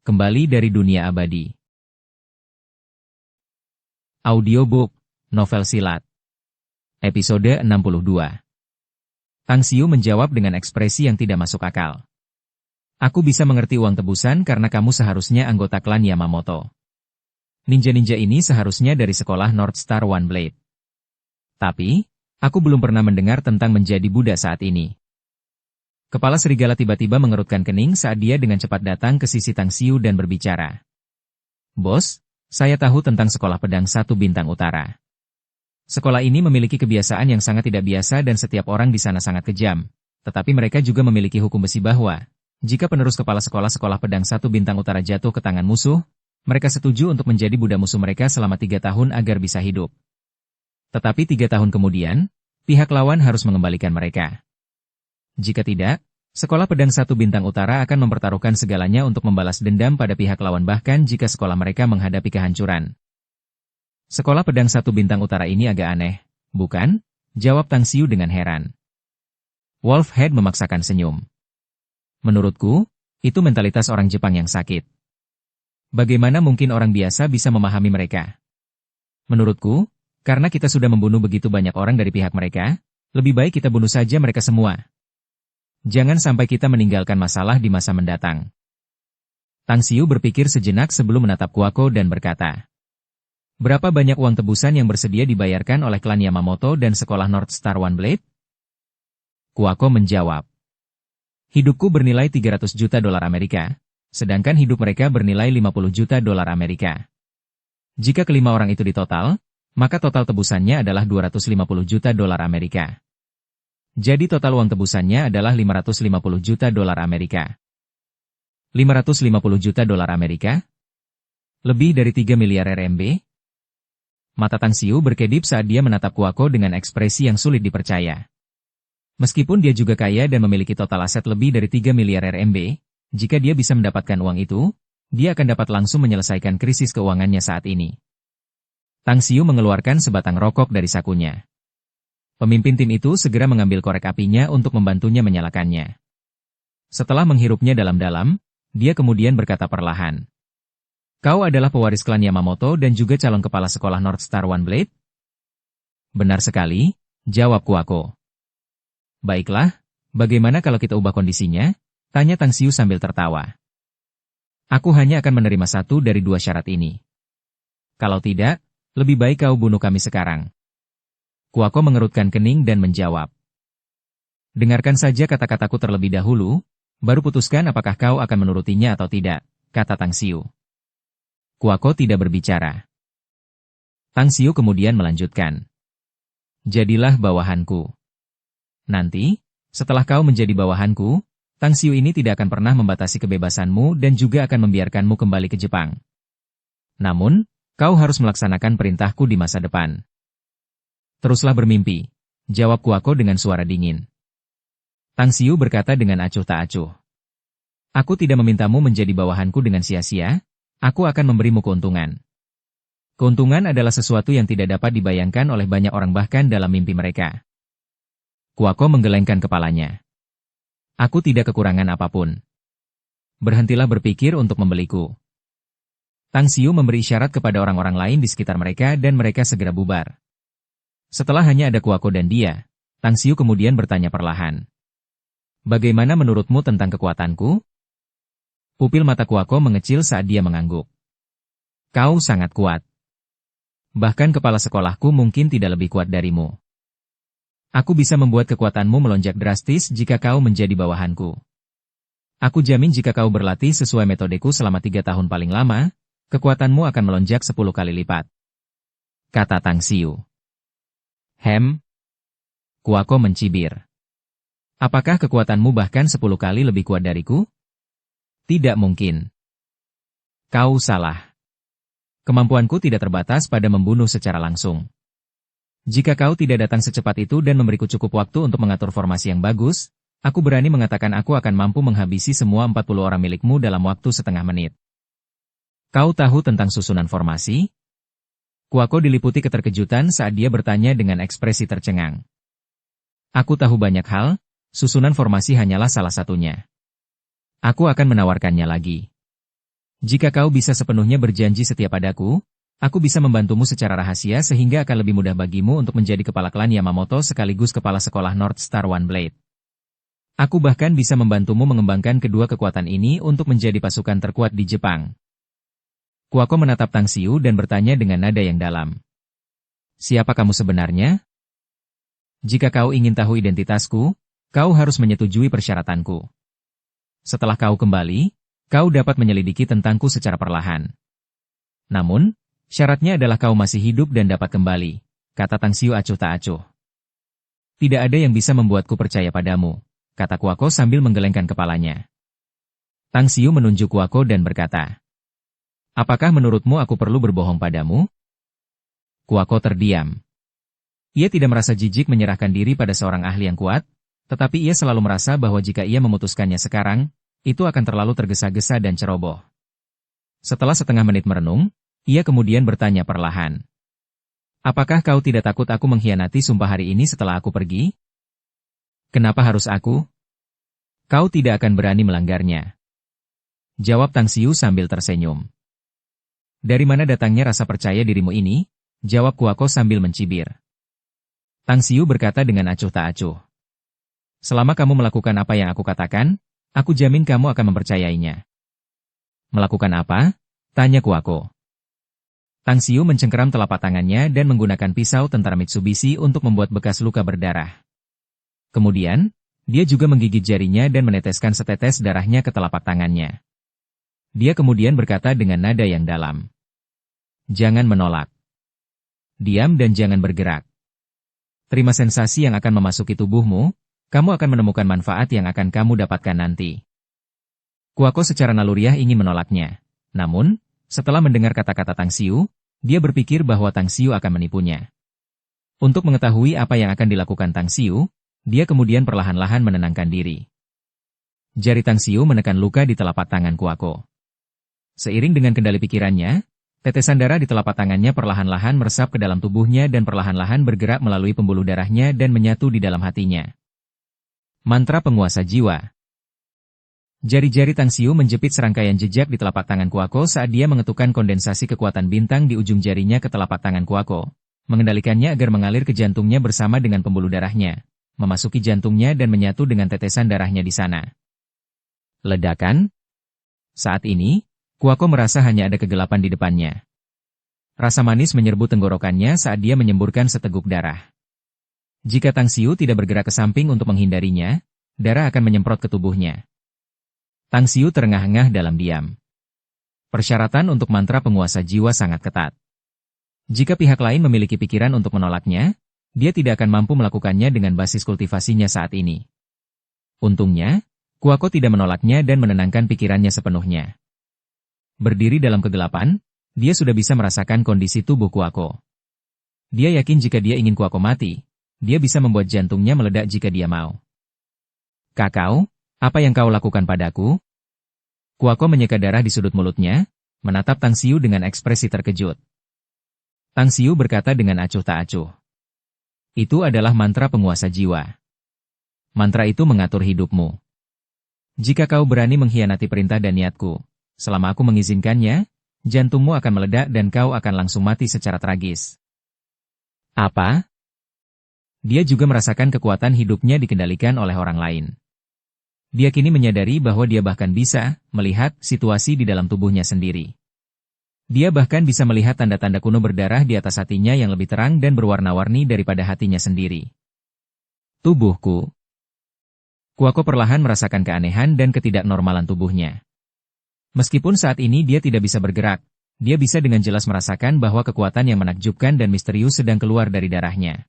Kembali dari dunia abadi. Audiobook, novel silat. Episode 62. Tang Xiu menjawab dengan ekspresi yang tidak masuk akal. Aku bisa mengerti uang tebusan karena kamu seharusnya anggota klan Yamamoto. Ninja-ninja ini seharusnya dari sekolah North Star One Blade. Tapi, aku belum pernah mendengar tentang menjadi Buddha saat ini. Kepala serigala tiba-tiba mengerutkan kening saat dia dengan cepat datang ke sisi Tang Xiu dan berbicara. Bos, saya tahu tentang sekolah pedang 1 bintang utara. Sekolah ini memiliki kebiasaan yang sangat tidak biasa dan setiap orang di sana sangat kejam. Tetapi mereka juga memiliki hukum besi bahwa, jika penerus kepala sekolah pedang 1 bintang utara jatuh ke tangan musuh, mereka setuju untuk menjadi budak musuh mereka selama 3 tahun agar bisa hidup. Tetapi 3 tahun kemudian, pihak lawan harus mengembalikan mereka. Jika tidak, sekolah pedang 1 bintang utara akan mempertaruhkan segalanya untuk membalas dendam pada pihak lawan bahkan jika sekolah mereka menghadapi kehancuran. Sekolah pedang 1 bintang utara ini agak aneh, bukan? Jawab Tang Xiu dengan heran. Wolfhead memaksakan senyum. Menurutku, itu mentalitas orang Jepang yang sakit. Bagaimana mungkin orang biasa bisa memahami mereka? Menurutku, karena kita sudah membunuh begitu banyak orang dari pihak mereka, lebih baik kita bunuh saja mereka semua. Jangan sampai kita meninggalkan masalah di masa mendatang. Tang Xiu berpikir sejenak sebelum menatap Kuako dan berkata, berapa banyak uang tebusan yang bersedia dibayarkan oleh klan Yamamoto dan sekolah North Star One Blade? Kuako menjawab, hidupku bernilai 300 juta dolar Amerika, sedangkan hidup mereka bernilai 50 juta dolar Amerika. Jika kelima orang itu ditotal, maka total tebusannya adalah 250 juta dolar Amerika. Jadi total uang tebusannya adalah 550 juta dolar Amerika. 550 juta dolar Amerika? Lebih dari 3 miliar RMB? Mata Tang Xiu berkedip saat dia menatap Kuako dengan ekspresi yang sulit dipercaya. Meskipun dia juga kaya dan memiliki total aset lebih dari 3 miliar RMB, jika dia bisa mendapatkan uang itu, dia akan dapat langsung menyelesaikan krisis keuangannya saat ini. Tang Xiu mengeluarkan sebatang rokok dari sakunya. Pemimpin tim itu segera mengambil korek apinya untuk membantunya menyalakannya. Setelah menghirupnya dalam-dalam, dia kemudian berkata perlahan. Kau adalah pewaris klan Yamamoto dan juga calon kepala sekolah North Star One Blade? Benar sekali, jawab Kuako. Baiklah, bagaimana kalau kita ubah kondisinya? Tanya Tang Xiu sambil tertawa. Aku hanya akan menerima 1 dari 2 syarat ini. Kalau tidak, lebih baik kau bunuh kami sekarang. Kuako mengerutkan kening dan menjawab. Dengarkan saja kata-kataku terlebih dahulu, baru putuskan apakah kau akan menurutinya atau tidak, kata Tang Xiu. Kuako tidak berbicara. Tang Xiu kemudian melanjutkan. Jadilah bawahanku. Nanti, setelah kau menjadi bawahanku, Tang Xiu ini tidak akan pernah membatasi kebebasanmu dan juga akan membiarkanmu kembali ke Jepang. Namun, kau harus melaksanakan perintahku di masa depan. Teruslah bermimpi, jawab Kuako dengan suara dingin. Tang Xiu berkata dengan acuh tak acuh. Aku tidak memintamu menjadi bawahanku dengan sia-sia, aku akan memberimu keuntungan. Keuntungan adalah sesuatu yang tidak dapat dibayangkan oleh banyak orang bahkan dalam mimpi mereka. Kuako menggelengkan kepalanya. Aku tidak kekurangan apapun. Berhentilah berpikir untuk membeliku. Tang Xiu memberi isyarat kepada orang-orang lain di sekitar mereka dan mereka segera bubar. Setelah hanya ada Kuako dan dia, Tang Xiu kemudian bertanya perlahan. Bagaimana menurutmu tentang kekuatanku? Pupil mata Kuako mengecil saat dia mengangguk. Kau sangat kuat. Bahkan kepala sekolahku mungkin tidak lebih kuat darimu. Aku bisa membuat kekuatanmu melonjak drastis jika kau menjadi bawahanku. Aku jamin jika kau berlatih sesuai metodeku selama 3 tahun paling lama, kekuatanmu akan melonjak 10 kali lipat. Kata Tang Xiu. Kuako mencibir. Apakah kekuatanmu bahkan 10 kali lebih kuat dariku? Tidak mungkin. Kau salah. Kemampuanku tidak terbatas pada membunuh secara langsung. Jika kau tidak datang secepat itu dan memberiku cukup waktu untuk mengatur formasi yang bagus, aku berani mengatakan aku akan mampu menghabisi semua 40 orang milikmu dalam waktu setengah menit. Kau tahu tentang susunan formasi? Kuako diliputi keterkejutan saat dia bertanya dengan ekspresi tercengang. Aku tahu banyak hal, susunan formasi hanyalah salah satunya. Aku akan menawarkannya lagi. Jika kau bisa sepenuhnya berjanji setia padaku, aku bisa membantumu secara rahasia sehingga akan lebih mudah bagimu untuk menjadi kepala klan Yamamoto sekaligus kepala sekolah North Star One Blade. Aku bahkan bisa membantumu mengembangkan kedua kekuatan ini untuk menjadi pasukan terkuat di Jepang. Kuako menatap Tang Xiu dan bertanya dengan nada yang dalam. Siapa kamu sebenarnya? Jika kau ingin tahu identitasku, kau harus menyetujui persyaratanku. Setelah kau kembali, kau dapat menyelidiki tentangku secara perlahan. Namun, syaratnya adalah kau masih hidup dan dapat kembali, kata Tang Xiu acuh tak acuh. Tidak ada yang bisa membuatku percaya padamu, kata Kuako sambil menggelengkan kepalanya. Tang Xiu menunjuk Kuako dan berkata, apakah menurutmu aku perlu berbohong padamu? Kuako terdiam. Ia tidak merasa jijik menyerahkan diri pada seorang ahli yang kuat, tetapi ia selalu merasa bahwa jika ia memutuskannya sekarang, itu akan terlalu tergesa-gesa dan ceroboh. Setelah setengah menit merenung, ia kemudian bertanya perlahan. Apakah kau tidak takut aku mengkhianati sumpah hari ini setelah aku pergi? Kenapa harus aku? Kau tidak akan berani melanggarnya. Jawab Tang Xiu sambil tersenyum. Dari mana datangnya rasa percaya dirimu ini? Jawab Kuako sambil mencibir. Tang Xiu berkata dengan acuh tak acuh. Selama kamu melakukan apa yang aku katakan, aku jamin kamu akan mempercayainya. Melakukan apa? Tanya Kuako. Tang Xiu mencengkeram telapak tangannya dan menggunakan pisau tentara Mitsubishi untuk membuat bekas luka berdarah. Kemudian, dia juga menggigit jarinya dan meneteskan setetes darahnya ke telapak tangannya. Dia kemudian berkata dengan nada yang dalam. Jangan menolak. Diam dan jangan bergerak. Terima sensasi yang akan memasuki tubuhmu, kamu akan menemukan manfaat yang akan kamu dapatkan nanti. Kuako secara naluriah ingin menolaknya. Namun, setelah mendengar kata-kata Tang Xiu, dia berpikir bahwa Tang Xiu akan menipunya. Untuk mengetahui apa yang akan dilakukan Tang Xiu, dia kemudian perlahan-lahan menenangkan diri. Jari Tang Xiu menekan luka di telapak tangan Kuako. Seiring dengan kendali pikirannya, tetesan darah di telapak tangannya perlahan-lahan meresap ke dalam tubuhnya dan perlahan-lahan bergerak melalui pembuluh darahnya dan menyatu di dalam hatinya. Mantra penguasa jiwa. Jari-jari Tang Xiu menjepit serangkaian jejak di telapak tangan Kuako saat dia mengetukkan kondensasi kekuatan bintang di ujung jarinya ke telapak tangan Kuako, mengendalikannya agar mengalir ke jantungnya bersama dengan pembuluh darahnya, memasuki jantungnya dan menyatu dengan tetesan darahnya di sana. Ledakan? Saat ini, Kuako merasa hanya ada kegelapan di depannya. Rasa manis menyerbu tenggorokannya saat dia menyemburkan seteguk darah. Jika Tang Xiu tidak bergerak ke samping untuk menghindarinya, darah akan menyemprot ke tubuhnya. Tang Xiu terengah-engah dalam diam. Persyaratan untuk mantra penguasa jiwa sangat ketat. Jika pihak lain memiliki pikiran untuk menolaknya, dia tidak akan mampu melakukannya dengan basis kultivasinya saat ini. Untungnya, Kuako tidak menolaknya dan menenangkan pikirannya sepenuhnya. Berdiri dalam kegelapan, dia sudah bisa merasakan kondisi tubuh Kuako. Dia yakin jika dia ingin Kuako mati, dia bisa membuat jantungnya meledak jika dia mau. Kakao, apa yang kau lakukan padaku? Kuako menyeka darah di sudut mulutnya, menatap Tang Xiu dengan ekspresi terkejut. Tang Xiu berkata dengan acuh tak acuh. Itu adalah mantra penguasa jiwa. Mantra itu mengatur hidupmu. Jika kau berani mengkhianati perintah dan niatku, selama aku mengizinkannya, jantungmu akan meledak dan kau akan langsung mati secara tragis. Apa? Dia juga merasakan kekuatan hidupnya dikendalikan oleh orang lain. Dia kini menyadari bahwa dia bahkan bisa melihat situasi di dalam tubuhnya sendiri. Dia bahkan bisa melihat tanda-tanda kuno berdarah di atas hatinya yang lebih terang dan berwarna-warni daripada hatinya sendiri. Tubuhku. Kuako perlahan merasakan keanehan dan ketidaknormalan tubuhnya. Meskipun saat ini dia tidak bisa bergerak, dia bisa dengan jelas merasakan bahwa kekuatan yang menakjubkan dan misterius sedang keluar dari darahnya.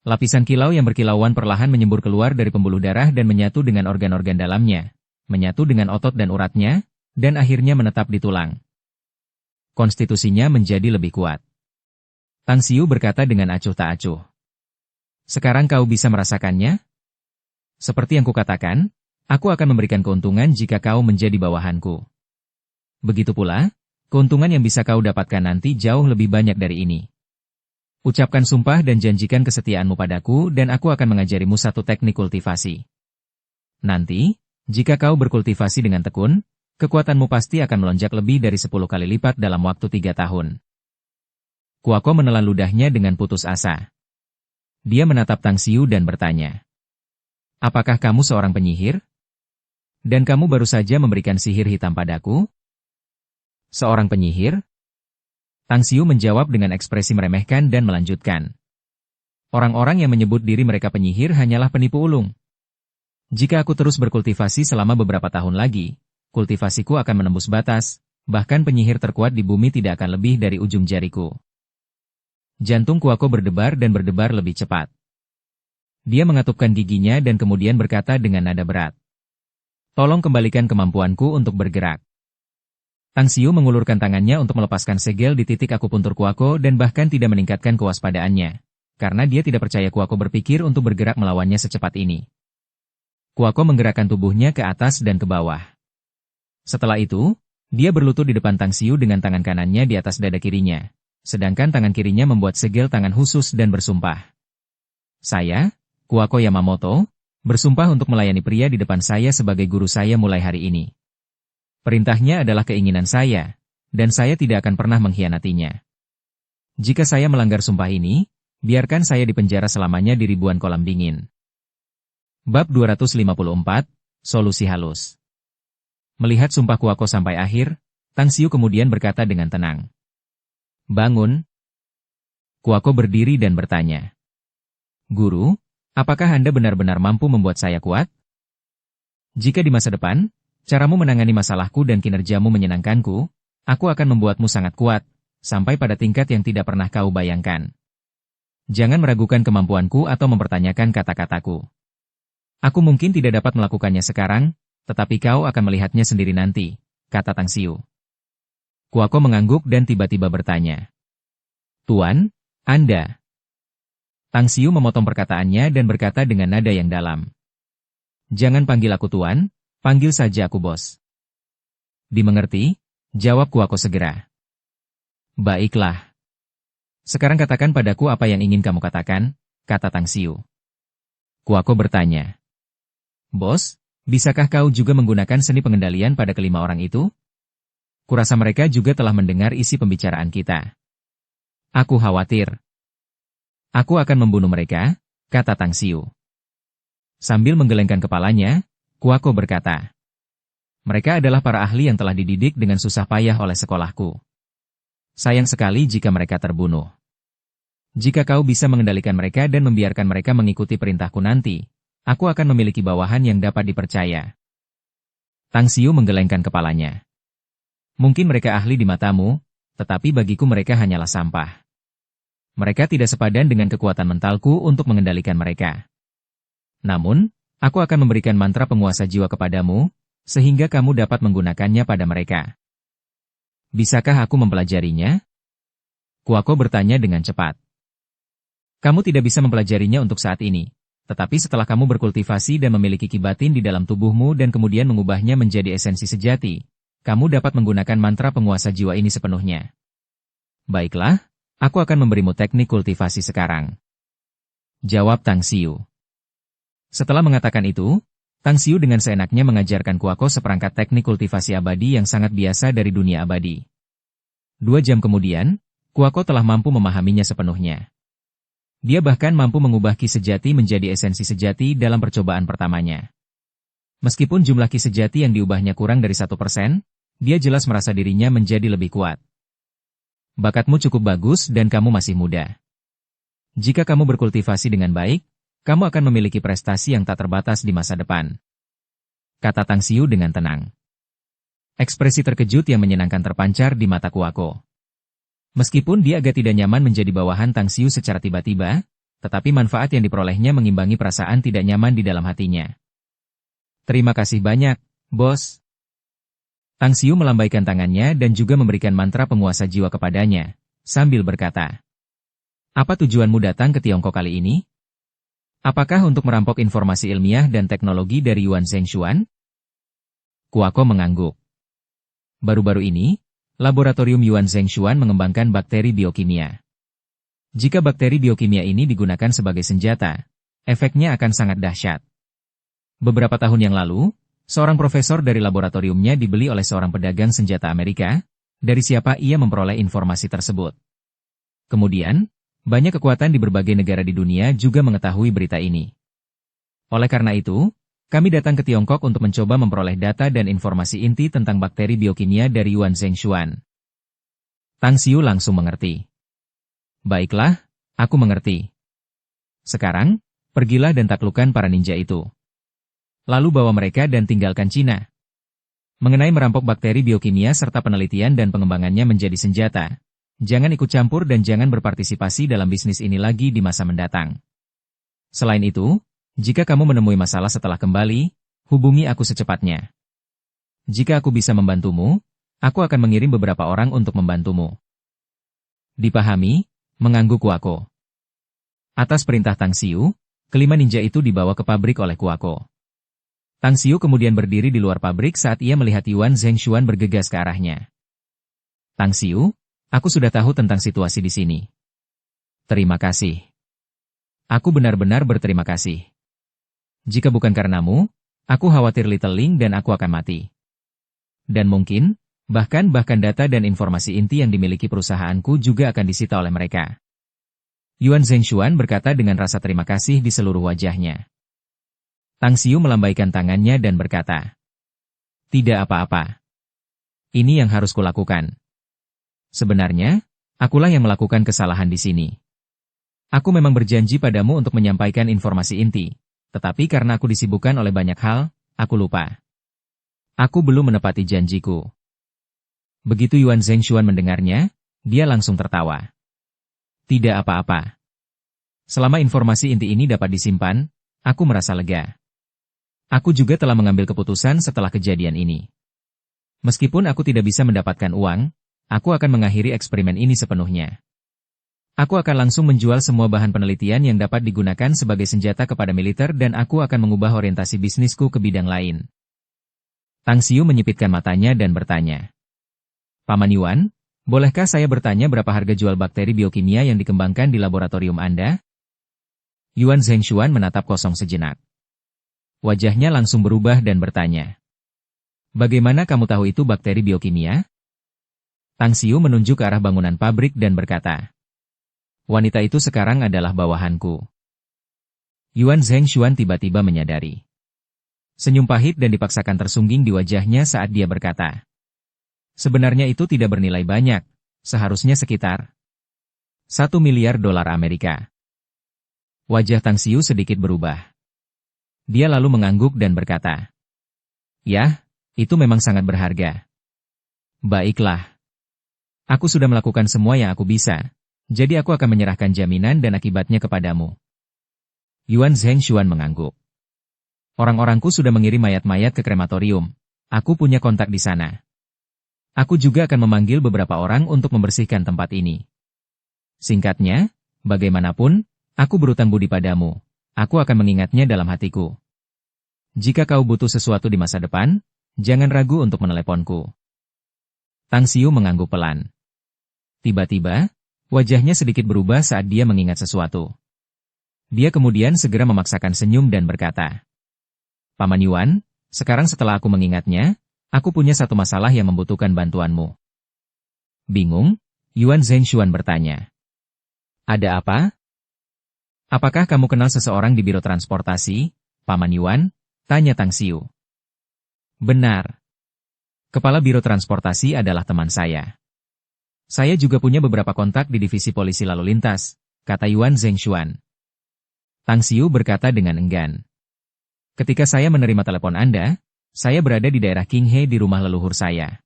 Lapisan kilau yang berkilauan perlahan menyembur keluar dari pembuluh darah dan menyatu dengan organ-organ dalamnya, menyatu dengan otot dan uratnya, dan akhirnya menetap di tulang. Konstitusinya menjadi lebih kuat. Tang Xiu berkata dengan acuh tak acuh. Sekarang kau bisa merasakannya? Seperti yang kukatakan, aku akan memberikan keuntungan jika kau menjadi bawahanku. Begitu pula, keuntungan yang bisa kau dapatkan nanti jauh lebih banyak dari ini. Ucapkan sumpah dan janjikan kesetiaanmu padaku dan aku akan mengajarimu satu teknik kultivasi. Nanti, jika kau berkultivasi dengan tekun, Kekuatanmu pasti akan melonjak lebih dari 10 kali lipat dalam waktu 3 tahun. Kuako menelan ludahnya dengan putus asa. Dia menatap Tang Xiu dan bertanya, apakah kamu seorang penyihir? Dan kamu baru saja memberikan sihir hitam padaku? Seorang penyihir? Tang Xiu menjawab dengan ekspresi meremehkan dan melanjutkan. Orang-orang yang menyebut diri mereka penyihir hanyalah penipu ulung. Jika aku terus berkultivasi selama beberapa tahun lagi, kultivasiku akan menembus batas, bahkan penyihir terkuat di bumi tidak akan lebih dari ujung jariku. Jantung Kuako berdebar dan berdebar lebih cepat. Dia mengatupkan giginya dan kemudian berkata dengan nada berat. Tolong kembalikan kemampuanku untuk bergerak. Tang Xiu mengulurkan tangannya untuk melepaskan segel di titik akupuntur Kuako dan bahkan tidak meningkatkan kewaspadaannya, karena dia tidak percaya Kuako berpikir untuk bergerak melawannya secepat ini. Kuako menggerakkan tubuhnya ke atas dan ke bawah. Setelah itu, dia berlutut di depan Tang Xiu dengan tangan kanannya di atas dada kirinya, sedangkan tangan kirinya membuat segel tangan khusus dan bersumpah. Saya, Kuako Yamamoto, bersumpah untuk melayani pria di depan saya sebagai guru saya mulai hari ini. Perintahnya adalah keinginan saya, dan saya tidak akan pernah mengkhianatinya. Jika saya melanggar sumpah ini, biarkan saya dipenjara selamanya di ribuan kolam dingin. Bab 254, Solusi Halus. Melihat sumpah Kuako sampai akhir, Tang Xiu kemudian berkata dengan tenang. Bangun. Kuako berdiri dan bertanya. Guru, apakah Anda benar-benar mampu membuat saya kuat? Jika di masa depan, caramu menangani masalahku dan kinerjamu menyenangkanku, aku akan membuatmu sangat kuat, sampai pada tingkat yang tidak pernah kau bayangkan. Jangan meragukan kemampuanku atau mempertanyakan kata-kataku. Aku mungkin tidak dapat melakukannya sekarang, tetapi kau akan melihatnya sendiri nanti, kata Tang Xiu. Kuako mengangguk dan tiba-tiba bertanya. Tuan, Anda... Tang Xiu memotong perkataannya dan berkata dengan nada yang dalam. Jangan panggil aku tuan, panggil saja aku bos. Dimengerti? Jawab Kuako segera. Baiklah. Sekarang katakan padaku apa yang ingin kamu katakan, kata Tang Xiu. Kuako bertanya. Bos, bisakah kau juga menggunakan seni pengendalian pada kelima orang itu? Kurasa mereka juga telah mendengar isi pembicaraan kita. Aku khawatir. Aku akan membunuh mereka, kata Tang Xiu. Sambil menggelengkan kepalanya, Kuako berkata. Mereka adalah para ahli yang telah dididik dengan susah payah oleh sekolahku. Sayang sekali jika mereka terbunuh. Jika kau bisa mengendalikan mereka dan membiarkan mereka mengikuti perintahku nanti, aku akan memiliki bawahan yang dapat dipercaya. Tang Xiu menggelengkan kepalanya. Mungkin mereka ahli di matamu, tetapi bagiku mereka hanyalah sampah. Mereka tidak sepadan dengan kekuatan mentalku untuk mengendalikan mereka. Namun, aku akan memberikan mantra penguasa jiwa kepadamu, sehingga kamu dapat menggunakannya pada mereka. Bisakah aku mempelajarinya? Kuako bertanya dengan cepat. Kamu tidak bisa mempelajarinya untuk saat ini, tetapi setelah kamu berkultivasi dan memiliki ki batin di dalam tubuhmu dan kemudian mengubahnya menjadi esensi sejati, kamu dapat menggunakan mantra penguasa jiwa ini sepenuhnya. Baiklah. Aku akan memberimu teknik kultivasi sekarang. Jawab Tang Xiu. Setelah mengatakan itu, Tang Xiu dengan seenaknya mengajarkan Kuako seperangkat teknik kultivasi abadi yang sangat biasa dari dunia abadi. 2 jam kemudian, Kuako telah mampu memahaminya sepenuhnya. Dia bahkan mampu mengubah ki sejati menjadi esensi sejati dalam percobaan pertamanya. Meskipun jumlah ki sejati yang diubahnya kurang dari 1%, dia jelas merasa dirinya menjadi lebih kuat. Bakatmu cukup bagus dan kamu masih muda. Jika kamu berkultivasi dengan baik, kamu akan memiliki prestasi yang tak terbatas di masa depan. Kata Tang Xiu dengan tenang. Ekspresi terkejut yang menyenangkan terpancar di mata Kuako. Meskipun dia agak tidak nyaman menjadi bawahan Tang Xiu secara tiba-tiba, tetapi manfaat yang diperolehnya mengimbangi perasaan tidak nyaman di dalam hatinya. Terima kasih banyak, bos. Tang Xiu melambaikan tangannya dan juga memberikan mantra penguasa jiwa kepadanya, sambil berkata, apa tujuanmu datang ke Tiongkok kali ini? Apakah untuk merampok informasi ilmiah dan teknologi dari Yuan Zhengshuan? Kuako mengangguk. Baru-baru ini, laboratorium Yuan Zhengshuan mengembangkan bakteri biokimia. Jika bakteri biokimia ini digunakan sebagai senjata, efeknya akan sangat dahsyat. Beberapa tahun yang lalu, Seorang profesor dari laboratoriumnya dibeli oleh seorang pedagang senjata Amerika. Dari siapa ia memperoleh informasi tersebut? Kemudian, banyak kekuatan di berbagai negara di dunia juga mengetahui berita ini. Oleh karena itu, kami datang ke Tiongkok untuk mencoba memperoleh data dan informasi inti tentang bakteri biokimia dari Yuan Zhengshuan. Tang Xiu langsung mengerti. Baiklah, aku mengerti. Sekarang, pergilah dan taklukkan para ninja itu. Lalu bawa mereka dan tinggalkan Cina. Mengenai merampok bakteri biokimia serta penelitian dan pengembangannya menjadi senjata, jangan ikut campur dan jangan berpartisipasi dalam bisnis ini lagi di masa mendatang. Selain itu, jika kamu menemui masalah setelah kembali, hubungi aku secepatnya. Jika aku bisa membantumu, aku akan mengirim beberapa orang untuk membantumu. Dipahami, mengangguk Kuako. Atas perintah Tang Xiu, kelima ninja itu dibawa ke pabrik oleh Kuako. Tang Xiu kemudian berdiri di luar pabrik saat ia melihat Yuan Zhengshuan bergegas ke arahnya. Tang Xiu, aku sudah tahu tentang situasi di sini. Terima kasih. Aku benar-benar berterima kasih. Jika bukan karenamu, aku khawatir Little Ling dan aku akan mati. Dan mungkin, bahkan data dan informasi inti yang dimiliki perusahaanku juga akan disita oleh mereka. Yuan Zhengshuan berkata dengan rasa terima kasih di seluruh wajahnya. Tang Xiu melambaikan tangannya dan berkata, "Tidak apa-apa. Ini yang harus kulakukan. Sebenarnya, akulah yang melakukan kesalahan di sini. Aku memang berjanji padamu untuk menyampaikan informasi inti, tetapi karena aku disibukkan oleh banyak hal, aku lupa. Aku belum menepati janjiku." Begitu Yuan Zhengshuan mendengarnya, dia langsung tertawa. "Tidak apa-apa. Selama informasi inti ini dapat disimpan, aku merasa lega. Aku juga telah mengambil keputusan setelah kejadian ini. Meskipun aku tidak bisa mendapatkan uang, aku akan mengakhiri eksperimen ini sepenuhnya. Aku akan langsung menjual semua bahan penelitian yang dapat digunakan sebagai senjata kepada militer dan aku akan mengubah orientasi bisnisku ke bidang lain." Tang Xiu menyipitkan matanya dan bertanya, "Paman Yuan, bolehkah saya bertanya berapa harga jual bakteri biokimia yang dikembangkan di laboratorium Anda?" Yuan Zhengshuan menatap kosong sejenak. Wajahnya langsung berubah dan bertanya, "Bagaimana kamu tahu itu bakteri biokimia?" Tang Xiu menunjuk ke arah bangunan pabrik dan berkata, "Wanita itu sekarang adalah bawahanku." Yuan Zhengshuan tiba-tiba menyadari. Senyum pahit dan dipaksakan tersungging di wajahnya saat dia berkata, "Sebenarnya itu tidak bernilai banyak, seharusnya sekitar 1 miliar dolar Amerika." Wajah Tang Xiu sedikit berubah. Dia lalu mengangguk dan berkata, "Yah, itu memang sangat berharga. Baiklah. Aku sudah melakukan semua yang aku bisa, jadi aku akan menyerahkan jaminan dan akibatnya kepadamu." Yuan Zhengshuan mengangguk. "Orang-orangku sudah mengirim mayat-mayat ke krematorium. Aku punya kontak di sana. Aku juga akan memanggil beberapa orang untuk membersihkan tempat ini. Singkatnya, bagaimanapun, aku berutang budi padamu. Aku akan mengingatnya dalam hatiku. Jika kau butuh sesuatu di masa depan, jangan ragu untuk meneleponku." Tang Xiu mengangguk pelan. Tiba-tiba, wajahnya sedikit berubah saat dia mengingat sesuatu. Dia kemudian segera memaksakan senyum dan berkata, "Paman Yuan, sekarang setelah aku mengingatnya, aku punya satu masalah yang membutuhkan bantuanmu." Bingung, Yuan Zhengshuan bertanya, "Ada apa?" "Apakah kamu kenal seseorang di biro transportasi, Paman Yuan?" tanya Tang Xiu. "Benar. Kepala biro transportasi adalah teman saya. Saya juga punya beberapa kontak di divisi polisi lalu lintas," kata Yuan Zhengshuan. Tang Xiu berkata dengan enggan. "Ketika saya menerima telepon Anda, saya berada di daerah Qinghe di rumah leluhur saya.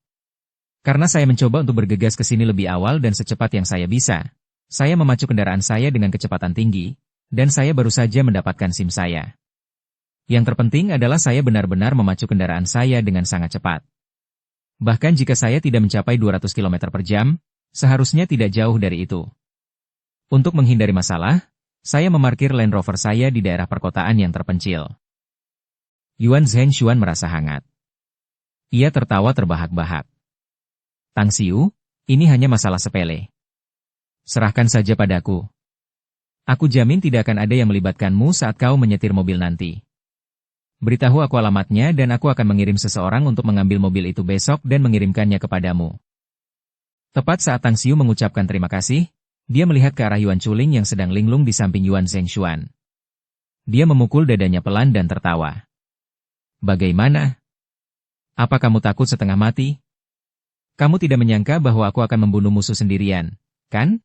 Karena saya mencoba untuk bergegas ke sini lebih awal dan secepat yang saya bisa, saya memacu kendaraan saya dengan kecepatan tinggi, dan saya baru saja mendapatkan SIM saya. Yang terpenting adalah saya benar-benar memacu kendaraan saya dengan sangat cepat. Bahkan jika saya tidak mencapai 200 km per jam, seharusnya tidak jauh dari itu. Untuk menghindari masalah, saya memarkir Land Rover saya di daerah perkotaan yang terpencil." Yuan Zhengshuan merasa hangat. Ia tertawa terbahak-bahak. "Tang Xiu, ini hanya masalah sepele. Serahkan saja padaku. Aku jamin tidak akan ada yang melibatkanmu saat kau menyetir mobil nanti." Beritahu aku alamatnya dan aku akan mengirim seseorang untuk mengambil mobil itu besok dan mengirimkannya kepadamu. Tepat saat Tang Xiu mengucapkan terima kasih, dia melihat ke arah Yuan Chuling yang sedang linglung di samping Yuan Zhengshuan. Dia memukul dadanya pelan dan tertawa. Bagaimana? Apa kamu takut setengah mati? Kamu tidak menyangka bahwa aku akan membunuh musuh sendirian, kan?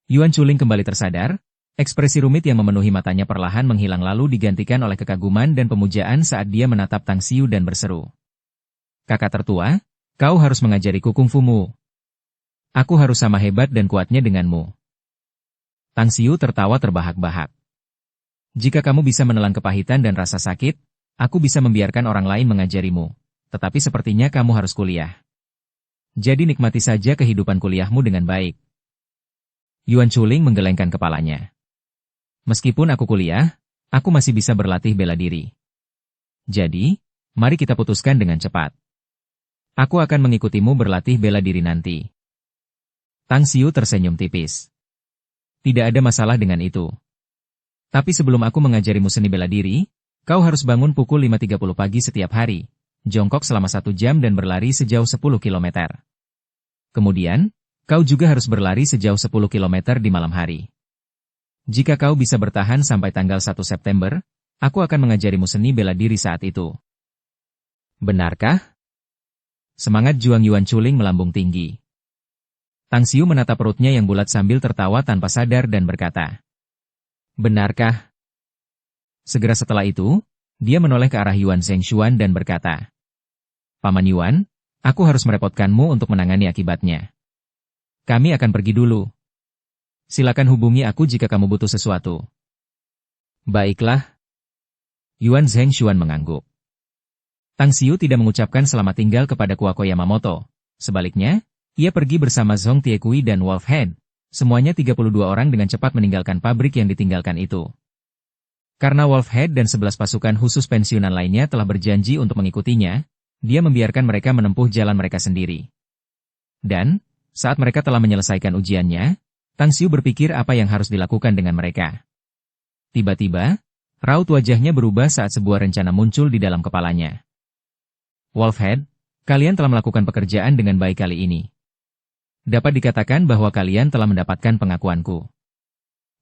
Yuan Chuling kembali tersadar, ekspresi rumit yang memenuhi matanya perlahan menghilang lalu digantikan oleh kekaguman dan pemujaan saat dia menatap Tang Xiu dan berseru. Kakak tertua, kau harus mengajariku kungfumu. Aku harus sama hebat dan kuatnya denganmu. Tang Xiu tertawa terbahak-bahak. Jika kamu bisa menelan kepahitan dan rasa sakit, aku bisa membiarkan orang lain mengajarimu. Tetapi sepertinya kamu harus kuliah. Jadi nikmati saja kehidupan kuliahmu dengan baik. Yuan Chuling menggelengkan kepalanya. Meskipun aku kuliah, aku masih bisa berlatih bela diri. Jadi, mari kita putuskan dengan cepat. Aku akan mengikutimu berlatih bela diri nanti. Tang Xiu tersenyum tipis. Tidak ada masalah dengan itu. Tapi sebelum aku mengajarimu seni bela diri, kau harus bangun pukul 5.30 pagi setiap hari, jongkok selama 1 jam dan berlari sejauh 10 km. Kemudian, kau juga harus berlari sejauh 10 km di malam hari. Jika kau bisa bertahan sampai tanggal 1 September, aku akan mengajarimu seni bela diri saat itu. Benarkah? Semangat juang Yuan Chuling melambung tinggi. Tang Xiu menatap perutnya yang bulat sambil tertawa tanpa sadar dan berkata, benarkah? Segera setelah itu, dia menoleh ke arah Yuan Zhengshuan dan berkata, Paman Yuan, aku harus merepotkanmu untuk menangani akibatnya. Kami akan pergi dulu. Silakan hubungi aku jika kamu butuh sesuatu. Baiklah. Yuan Zhengshuan mengangguk. Tang Xiu tidak mengucapkan selamat tinggal kepada Kuako Yamamoto. Sebaliknya, ia pergi bersama Zhong Tiekui dan Wolfhead. Semuanya 32 orang dengan cepat meninggalkan pabrik yang ditinggalkan itu. Karena Wolfhead dan 11 pasukan khusus pensiunan lainnya telah berjanji untuk mengikutinya, dia membiarkan mereka menempuh jalan mereka sendiri. Dan, saat mereka telah menyelesaikan ujiannya, Tang Xiu berpikir apa yang harus dilakukan dengan mereka. Tiba-tiba, raut wajahnya berubah saat sebuah rencana muncul di dalam kepalanya. Wolfhead, kalian telah melakukan pekerjaan dengan baik kali ini. Dapat dikatakan bahwa kalian telah mendapatkan pengakuanku.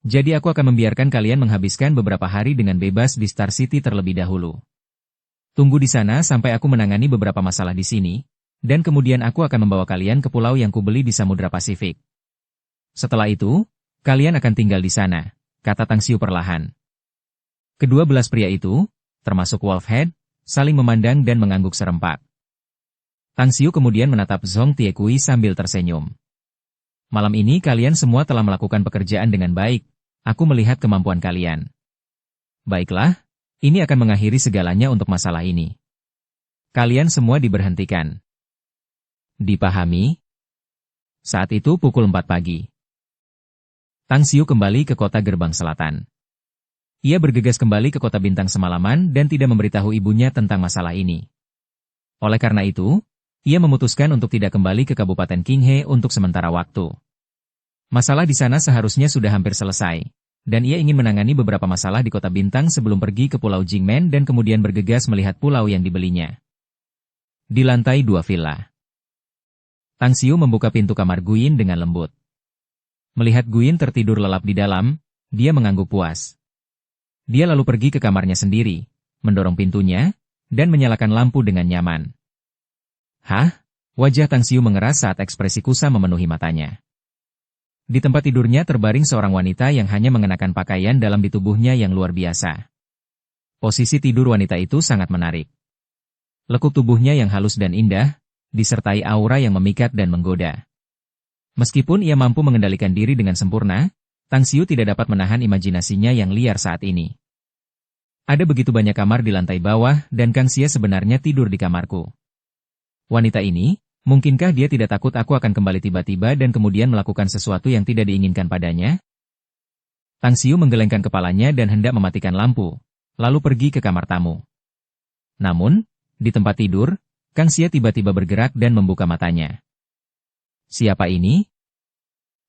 Jadi aku akan membiarkan kalian menghabiskan beberapa hari dengan bebas di Star City terlebih dahulu. Tunggu di sana sampai aku menangani beberapa masalah di sini, dan kemudian aku akan membawa kalian ke pulau yang kubeli di Samudra Pasifik. Setelah itu, kalian akan tinggal di sana, kata Tang Xiu perlahan. Kedua belas pria itu, termasuk Wolfhead, saling memandang dan mengangguk serempak. Tang Xiu kemudian menatap Zhong Tiekui sambil tersenyum. Malam ini kalian semua telah melakukan pekerjaan dengan baik, aku melihat kemampuan kalian. Baiklah, ini akan mengakhiri segalanya untuk masalah ini. Kalian semua diberhentikan. Dipahami? Saat itu pukul 4 pagi. Tang Xiu kembali ke kota Gerbang Selatan. Ia bergegas kembali ke kota Bintang semalaman dan tidak memberitahu ibunya tentang masalah ini. Oleh karena itu, ia memutuskan untuk tidak kembali ke Kabupaten Qinghe untuk sementara waktu. Masalah di sana seharusnya sudah hampir selesai, dan ia ingin menangani beberapa masalah di kota Bintang sebelum pergi ke Pulau Jingmen dan kemudian bergegas melihat pulau yang dibelinya. Di lantai 2 villa, Tang Xiu membuka pintu kamar Guyin dengan lembut. Melihat Guyin tertidur lelap di dalam, dia mengangguk puas. Dia lalu pergi ke kamarnya sendiri, mendorong pintunya, dan menyalakan lampu dengan nyaman. Hah? Wajah Tang Xiu mengeras saat ekspresi kusam memenuhi matanya. Di tempat tidurnya terbaring seorang wanita yang hanya mengenakan pakaian dalam di tubuhnya yang luar biasa. Posisi tidur wanita itu sangat menarik. Lekuk tubuhnya yang halus dan indah, disertai aura yang memikat dan menggoda. Meskipun ia mampu mengendalikan diri dengan sempurna, Tang Xiu tidak dapat menahan imajinasinya yang liar saat ini. Ada begitu banyak kamar di lantai bawah dan Kang Xie sebenarnya tidur di kamarku. Wanita ini, mungkinkah dia tidak takut aku akan kembali tiba-tiba dan kemudian melakukan sesuatu yang tidak diinginkan padanya? Tang Xiu menggelengkan kepalanya dan hendak mematikan lampu, lalu pergi ke kamar tamu. Namun, di tempat tidur, Kang Xie tiba-tiba bergerak dan membuka matanya. Siapa ini?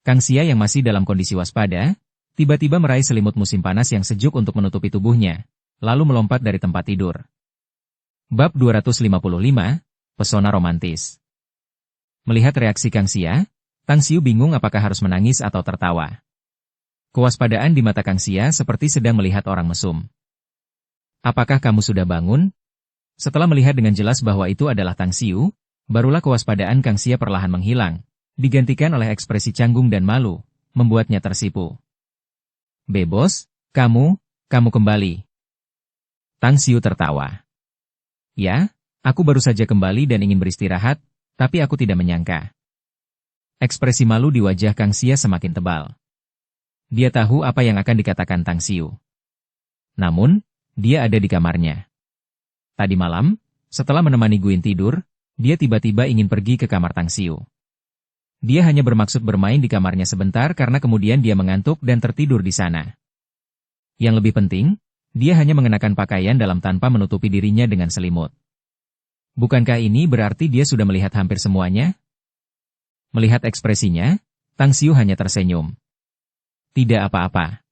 Kang Xie yang masih dalam kondisi waspada, tiba-tiba meraih selimut musim panas yang sejuk untuk menutupi tubuhnya, lalu melompat dari tempat tidur. Bab 255, Pesona Romantis. Melihat reaksi Kang Xia, Tang Xiu bingung apakah harus menangis atau tertawa. Kewaspadaan di mata Kang Xia seperti sedang melihat orang mesum. "Apakah kamu sudah bangun?" Setelah melihat dengan jelas bahwa itu adalah Tang Xiu, barulah kewaspadaan Kang Xia perlahan menghilang, digantikan oleh ekspresi canggung dan malu, membuatnya tersipu. "Bos, kamu kembali." Tang Xiu tertawa. "Ya, aku baru saja kembali dan ingin beristirahat, tapi aku tidak menyangka." Ekspresi malu di wajah Kang Xia semakin tebal. Dia tahu apa yang akan dikatakan Tang Xiu. Namun, dia ada di kamarnya. Tadi malam, setelah menemani Guin tidur, dia tiba-tiba ingin pergi ke kamar Tang Xiu. Dia hanya bermaksud bermain di kamarnya sebentar karena kemudian dia mengantuk dan tertidur di sana. Yang lebih penting, dia hanya mengenakan pakaian dalam tanpa menutupi dirinya dengan selimut. Bukankah ini berarti dia sudah melihat hampir semuanya? Melihat ekspresinya, Tang Xiu hanya tersenyum. "Tidak apa-apa.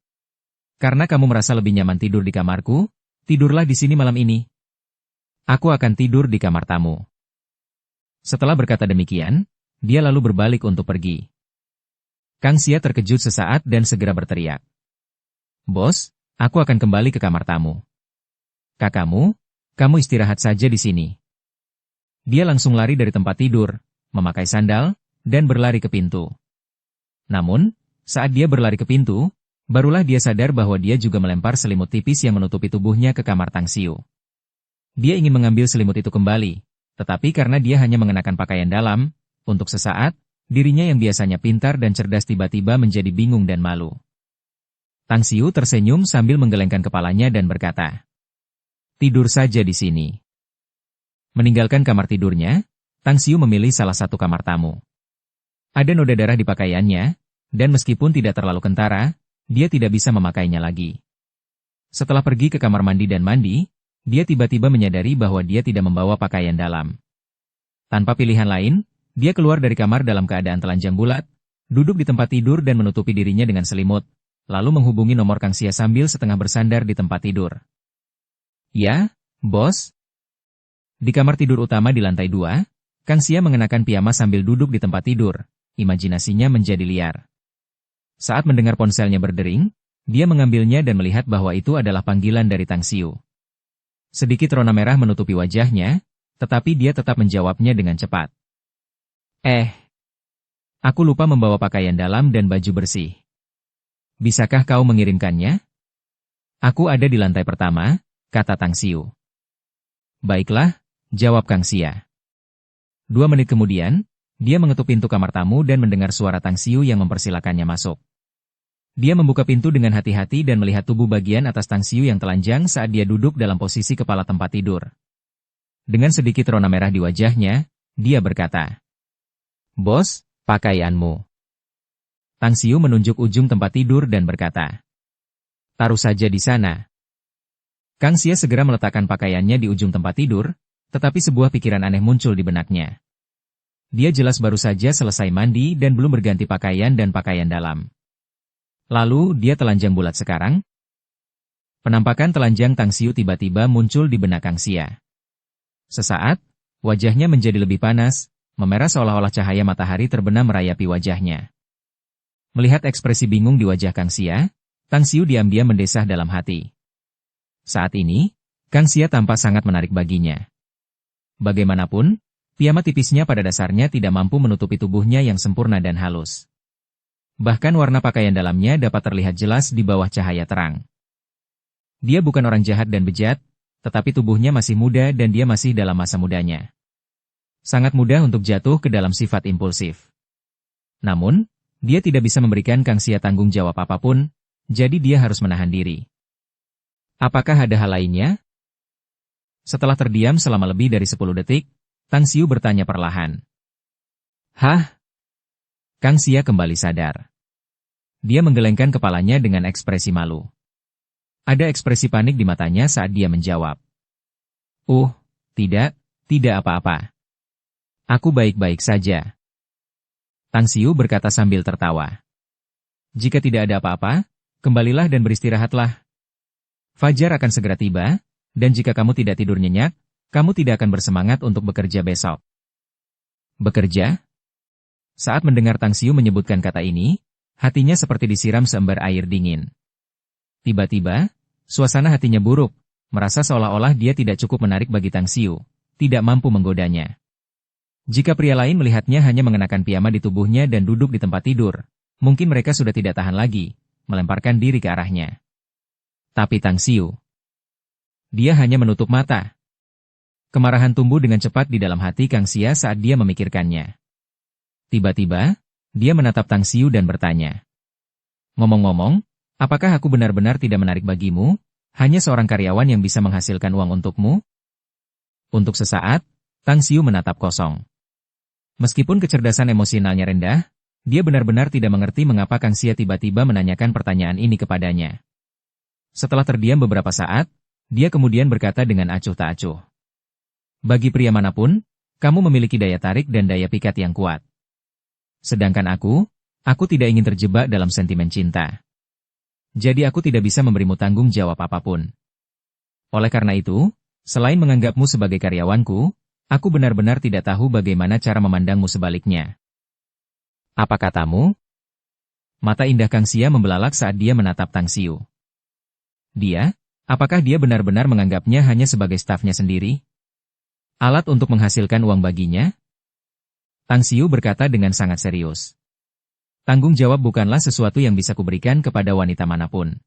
Karena kamu merasa lebih nyaman tidur di kamarku, tidurlah di sini malam ini. Aku akan tidur di kamar tamu." Setelah berkata demikian, dia lalu berbalik untuk pergi. Kang Xia terkejut sesaat dan segera berteriak. "Bos, aku akan kembali ke kamar tamu. Kakakmu, kamu istirahat saja di sini." Dia langsung lari dari tempat tidur, memakai sandal, dan berlari ke pintu. Namun, saat dia berlari ke pintu, barulah dia sadar bahwa dia juga melempar selimut tipis yang menutupi tubuhnya ke kamar Tang Xiu. Dia ingin mengambil selimut itu kembali, tetapi karena dia hanya mengenakan pakaian dalam, untuk sesaat, dirinya yang biasanya pintar dan cerdas tiba-tiba menjadi bingung dan malu. Tang Xiu tersenyum sambil menggelengkan kepalanya dan berkata, "Tidur saja di sini." Meninggalkan kamar tidurnya, Tang Xiu memilih salah satu kamar tamu. Ada noda darah di pakaiannya, dan meskipun tidak terlalu kentara, dia tidak bisa memakainya lagi. Setelah pergi ke kamar mandi dan mandi, dia tiba-tiba menyadari bahwa dia tidak membawa pakaian dalam. Tanpa pilihan lain, dia keluar dari kamar dalam keadaan telanjang bulat, duduk di tempat tidur dan menutupi dirinya dengan selimut, lalu menghubungi nomor Kang Xia sambil setengah bersandar di tempat tidur. "Ya, bos?" Di kamar tidur utama di lantai 2, Kang Xia mengenakan piyama sambil duduk di tempat tidur. Imajinasinya menjadi liar. Saat mendengar ponselnya berdering, dia mengambilnya dan melihat bahwa itu adalah panggilan dari Tang Xiu. Sedikit rona merah menutupi wajahnya, tetapi dia tetap menjawabnya dengan cepat. Aku lupa membawa pakaian dalam dan baju bersih. Bisakah kau mengirimkannya?" "Aku ada di lantai pertama," kata Tang Xiu. "Baiklah," jawab Kang Xia. 2 menit kemudian, dia mengetuk pintu kamar tamu dan mendengar suara Tang Xiu yang mempersilakannya masuk. Dia membuka pintu dengan hati-hati dan melihat tubuh bagian atas Tang Xiu yang telanjang saat dia duduk dalam posisi kepala tempat tidur. Dengan sedikit rona merah di wajahnya, dia berkata, "Bos, pakaianmu." Tang Xiu menunjuk ujung tempat tidur dan berkata, "Taruh saja di sana." Kang Xia segera meletakkan pakaiannya di ujung tempat tidur, tetapi sebuah pikiran aneh muncul di benaknya. Dia jelas baru saja selesai mandi dan belum berganti pakaian dan pakaian dalam. Lalu dia telanjang bulat sekarang? Penampakan telanjang Tang Xiu tiba-tiba muncul di benak Kang Xia. Sesaat, wajahnya menjadi lebih panas, memerah seolah-olah cahaya matahari terbenam merayapi wajahnya. Melihat ekspresi bingung di wajah Kang Xia, Tang Xiu diam-diam mendesah dalam hati. Saat ini, Kang Xia tampak sangat menarik baginya. Bagaimanapun, piyama tipisnya pada dasarnya tidak mampu menutupi tubuhnya yang sempurna dan halus. Bahkan warna pakaian dalamnya dapat terlihat jelas di bawah cahaya terang. Dia bukan orang jahat dan bejat, tetapi tubuhnya masih muda dan dia masih dalam masa mudanya. Sangat mudah untuk jatuh ke dalam sifat impulsif. Namun, dia tidak bisa memberikan Kang Xia tanggung jawab apapun, jadi dia harus menahan diri. Apakah ada hal lainnya? Setelah terdiam selama lebih dari 10 detik, Tang Xiu bertanya perlahan. "Hah?" Kang Xia kembali sadar. Dia menggelengkan kepalanya dengan ekspresi malu. Ada ekspresi panik di matanya saat dia menjawab. Tidak apa-apa. Aku baik-baik saja." Tang Xiu berkata sambil tertawa. "Jika tidak ada apa-apa, kembalilah dan beristirahatlah." Fajar akan segera tiba, dan jika kamu tidak tidur nyenyak, kamu tidak akan bersemangat untuk bekerja besok. Bekerja? Saat mendengar Tang Xiu menyebutkan kata ini, hatinya seperti disiram seember air dingin. Tiba-tiba, suasana hatinya buruk, merasa seolah-olah dia tidak cukup menarik bagi Tang Xiu, tidak mampu menggodanya. Jika pria lain melihatnya hanya mengenakan piyama di tubuhnya dan duduk di tempat tidur, mungkin mereka sudah tidak tahan lagi, melemparkan diri ke arahnya. Tapi Tang Xiu, dia hanya menutup mata. Kemarahan tumbuh dengan cepat di dalam hati Kang Xia saat dia memikirkannya. Tiba-tiba, dia menatap Tang Xiu dan bertanya. Ngomong-ngomong, apakah aku benar-benar tidak menarik bagimu, hanya seorang karyawan yang bisa menghasilkan uang untukmu? Untuk sesaat, Tang Xiu menatap kosong. Meskipun kecerdasan emosionalnya rendah, dia benar-benar tidak mengerti mengapa Kang Xia tiba-tiba menanyakan pertanyaan ini kepadanya. Setelah terdiam beberapa saat, dia kemudian berkata dengan acuh tak acuh. Bagi pria manapun, kamu memiliki daya tarik dan daya pikat yang kuat. Sedangkan aku tidak ingin terjebak dalam sentimen cinta. Jadi aku tidak bisa memberimu tanggung jawab apapun. Oleh karena itu, selain menganggapmu sebagai karyawanku, aku benar-benar tidak tahu bagaimana cara memandangmu sebaliknya. Apa katamu? Mata indah Kang Xia membelalak saat dia menatap Tang Xiu. Apakah dia benar-benar menganggapnya hanya sebagai stafnya sendiri? Alat untuk menghasilkan uang baginya? Tang Xiu berkata dengan sangat serius. Tanggung jawab bukanlah sesuatu yang bisa kuberikan kepada wanita manapun.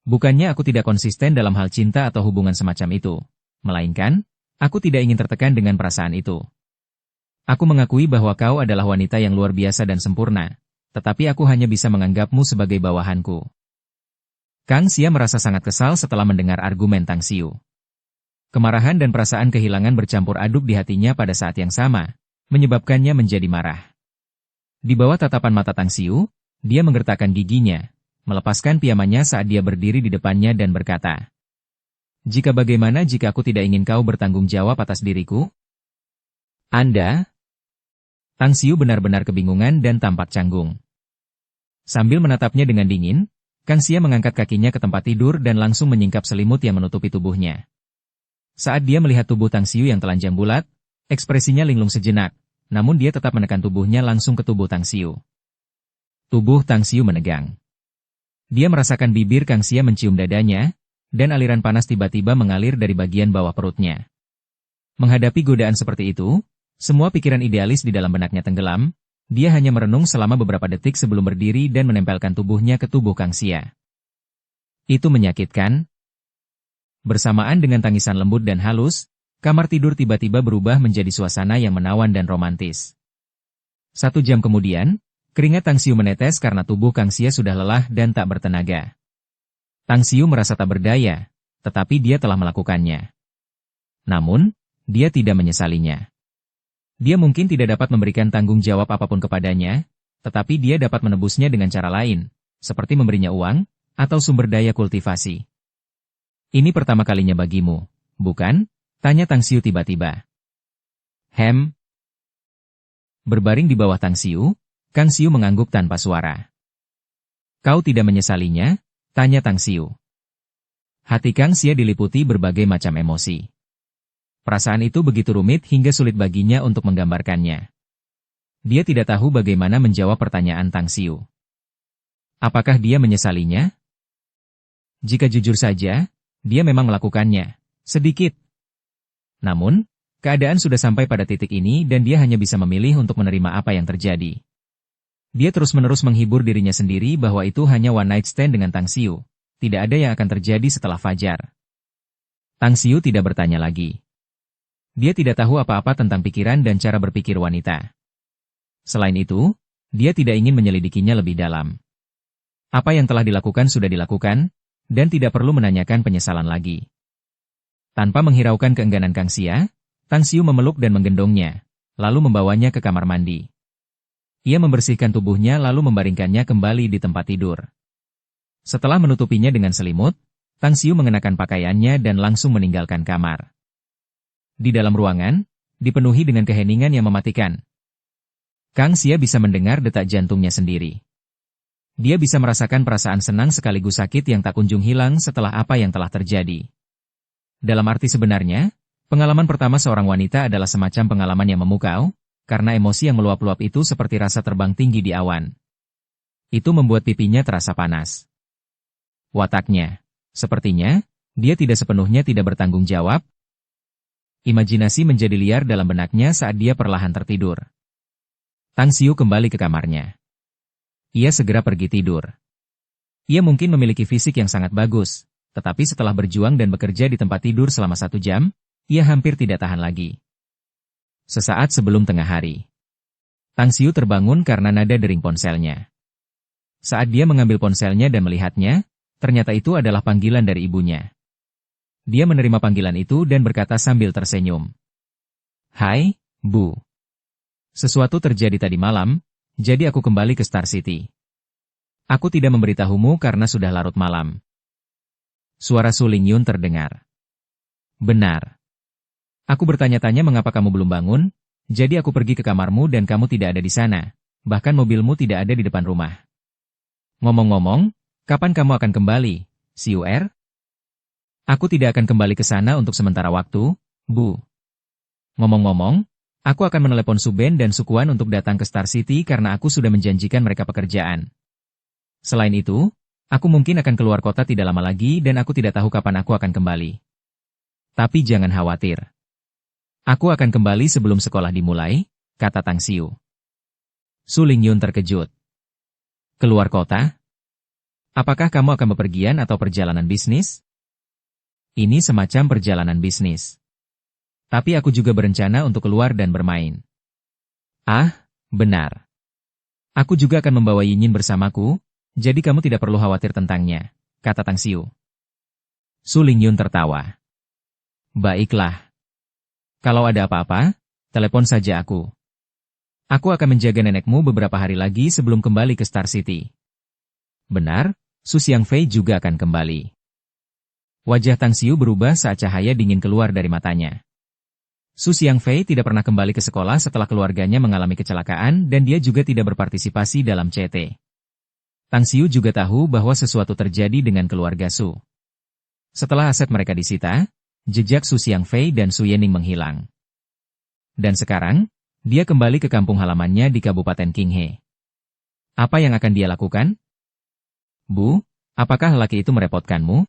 Bukannya aku tidak konsisten dalam hal cinta atau hubungan semacam itu, melainkan, aku tidak ingin tertekan dengan perasaan itu. Aku mengakui bahwa kau adalah wanita yang luar biasa dan sempurna, tetapi aku hanya bisa menganggapmu sebagai bawahanku. Kang Xia merasa sangat kesal setelah mendengar argumen Tang Xiu. Kemarahan dan perasaan kehilangan bercampur aduk di hatinya pada saat yang sama, menyebabkannya menjadi marah. Di bawah tatapan mata Tang Xiu, dia menggertakkan giginya, melepaskan piyamanya saat dia berdiri di depannya dan berkata, bagaimana jika aku tidak ingin kau bertanggung jawab atas diriku? Anda? Tang Xiu benar-benar kebingungan dan tampak canggung. Sambil menatapnya dengan dingin, Kang Xia mengangkat kakinya ke tempat tidur dan langsung menyingkap selimut yang menutupi tubuhnya. Saat dia melihat tubuh Tang Xiu yang telanjang bulat, ekspresinya linglung sejenak, namun dia tetap menekan tubuhnya langsung ke tubuh Tang Xiu. Tubuh Tang Xiu menegang. Dia merasakan bibir Kang Xia mencium dadanya, dan aliran panas tiba-tiba mengalir dari bagian bawah perutnya. Menghadapi godaan seperti itu, semua pikiran idealis di dalam benaknya tenggelam, dia hanya merenung selama beberapa detik sebelum berdiri dan menempelkan tubuhnya ke tubuh Kang Xia. Itu menyakitkan. Bersamaan dengan tangisan lembut dan halus, kamar tidur tiba-tiba berubah menjadi suasana yang menawan dan romantis. 1 jam kemudian, keringat Tang Xiu menetes karena tubuh Kang Xia sudah lelah dan tak bertenaga. Tang Xiu merasa tak berdaya, tetapi dia telah melakukannya. Namun, dia tidak menyesalinya. Dia mungkin tidak dapat memberikan tanggung jawab apapun kepadanya, tetapi dia dapat menebusnya dengan cara lain, seperti memberinya uang, atau sumber daya kultivasi. Ini pertama kalinya bagimu, bukan? Tanya Tang Xiu tiba-tiba. Berbaring di bawah Tang Xiu, Kang Xiu mengangguk tanpa suara. Kau tidak menyesalinya? Tanya Tang Xiu. Hati Kang Xia diliputi berbagai macam emosi. Perasaan itu begitu rumit hingga sulit baginya untuk menggambarkannya. Dia tidak tahu bagaimana menjawab pertanyaan Tang Xiu. Apakah dia menyesalinya? Jika jujur saja, dia memang melakukannya, sedikit. Namun, keadaan sudah sampai pada titik ini dan dia hanya bisa memilih untuk menerima apa yang terjadi. Dia terus-menerus menghibur dirinya sendiri bahwa itu hanya one night stand dengan Tang Xiu. Tidak ada yang akan terjadi setelah fajar. Tang Xiu tidak bertanya lagi. Dia tidak tahu apa-apa tentang pikiran dan cara berpikir wanita. Selain itu, dia tidak ingin menyelidikinya lebih dalam. Apa yang telah dilakukan sudah dilakukan, dan tidak perlu menanyakan penyesalan lagi. Tanpa menghiraukan keengganan Kang Xia, Tang Xiu memeluk dan menggendongnya, lalu membawanya ke kamar mandi. Ia membersihkan tubuhnya lalu membaringkannya kembali di tempat tidur. Setelah menutupinya dengan selimut, Tang Xiu mengenakan pakaiannya dan langsung meninggalkan kamar. Di dalam ruangan, dipenuhi dengan keheningan yang mematikan. Kang Xia bisa mendengar detak jantungnya sendiri. Dia bisa merasakan perasaan senang sekaligus sakit yang tak kunjung hilang setelah apa yang telah terjadi. Dalam arti sebenarnya, pengalaman pertama seorang wanita adalah semacam pengalaman yang memukau, karena emosi yang meluap-luap itu seperti rasa terbang tinggi di awan. Itu membuat pipinya terasa panas. Wataknya, sepertinya, dia tidak sepenuhnya tidak bertanggung jawab. Imajinasi menjadi liar dalam benaknya saat dia perlahan tertidur. Tang Xiu kembali ke kamarnya. Ia segera pergi tidur. Ia mungkin memiliki fisik yang sangat bagus, tetapi setelah berjuang dan bekerja di tempat tidur selama 1 jam, ia hampir tidak tahan lagi. Sesaat sebelum tengah hari, Tang Xiu terbangun karena nada dering ponselnya. Saat dia mengambil ponselnya dan melihatnya, ternyata itu adalah panggilan dari ibunya. Dia menerima panggilan itu dan berkata sambil tersenyum. "Hai, Bu. Sesuatu terjadi tadi malam, jadi aku kembali ke Star City. Aku tidak memberitahumu karena sudah larut malam." Suara Su Lingyun terdengar. "Benar. Aku bertanya-tanya mengapa kamu belum bangun, jadi aku pergi ke kamarmu dan kamu tidak ada di sana, bahkan mobilmu tidak ada di depan rumah. Ngomong-ngomong, kapan kamu akan kembali, Xiu'er?" "Aku tidak akan kembali ke sana untuk sementara waktu, Bu. Ngomong-ngomong, aku akan menelepon Suben dan Sukuan untuk datang ke Star City karena aku sudah menjanjikan mereka pekerjaan. Selain itu, aku mungkin akan keluar kota tidak lama lagi dan aku tidak tahu kapan aku akan kembali. Tapi jangan khawatir. Aku akan kembali sebelum sekolah dimulai," kata Tang Xiu. Su Lingyun terkejut. "Keluar kota? Apakah kamu akan bepergian atau perjalanan bisnis?" "Ini semacam perjalanan bisnis. Tapi aku juga berencana untuk keluar dan bermain." "Ah, benar. Aku juga akan membawa Yinyin bersamaku, jadi kamu tidak perlu khawatir tentangnya," kata Tang Xiu. Su Lingyun tertawa. "Baiklah. Kalau ada apa-apa, telepon saja aku. Aku akan menjaga nenekmu beberapa hari lagi sebelum kembali ke Star City." Benar, Su Xiangfei juga akan kembali. Wajah Tang Xiu berubah saat cahaya dingin keluar dari matanya. Su Xiangfei tidak pernah kembali ke sekolah setelah keluarganya mengalami kecelakaan dan dia juga tidak berpartisipasi dalam CT. Tang Xiu juga tahu bahwa sesuatu terjadi dengan keluarga Su. Setelah aset mereka disita, jejak Su Xiangfei dan Su Yening menghilang. Dan sekarang, dia kembali ke kampung halamannya di Kabupaten Qinghe. Apa yang akan dia lakukan? "Bu, apakah laki itu merepotkanmu?"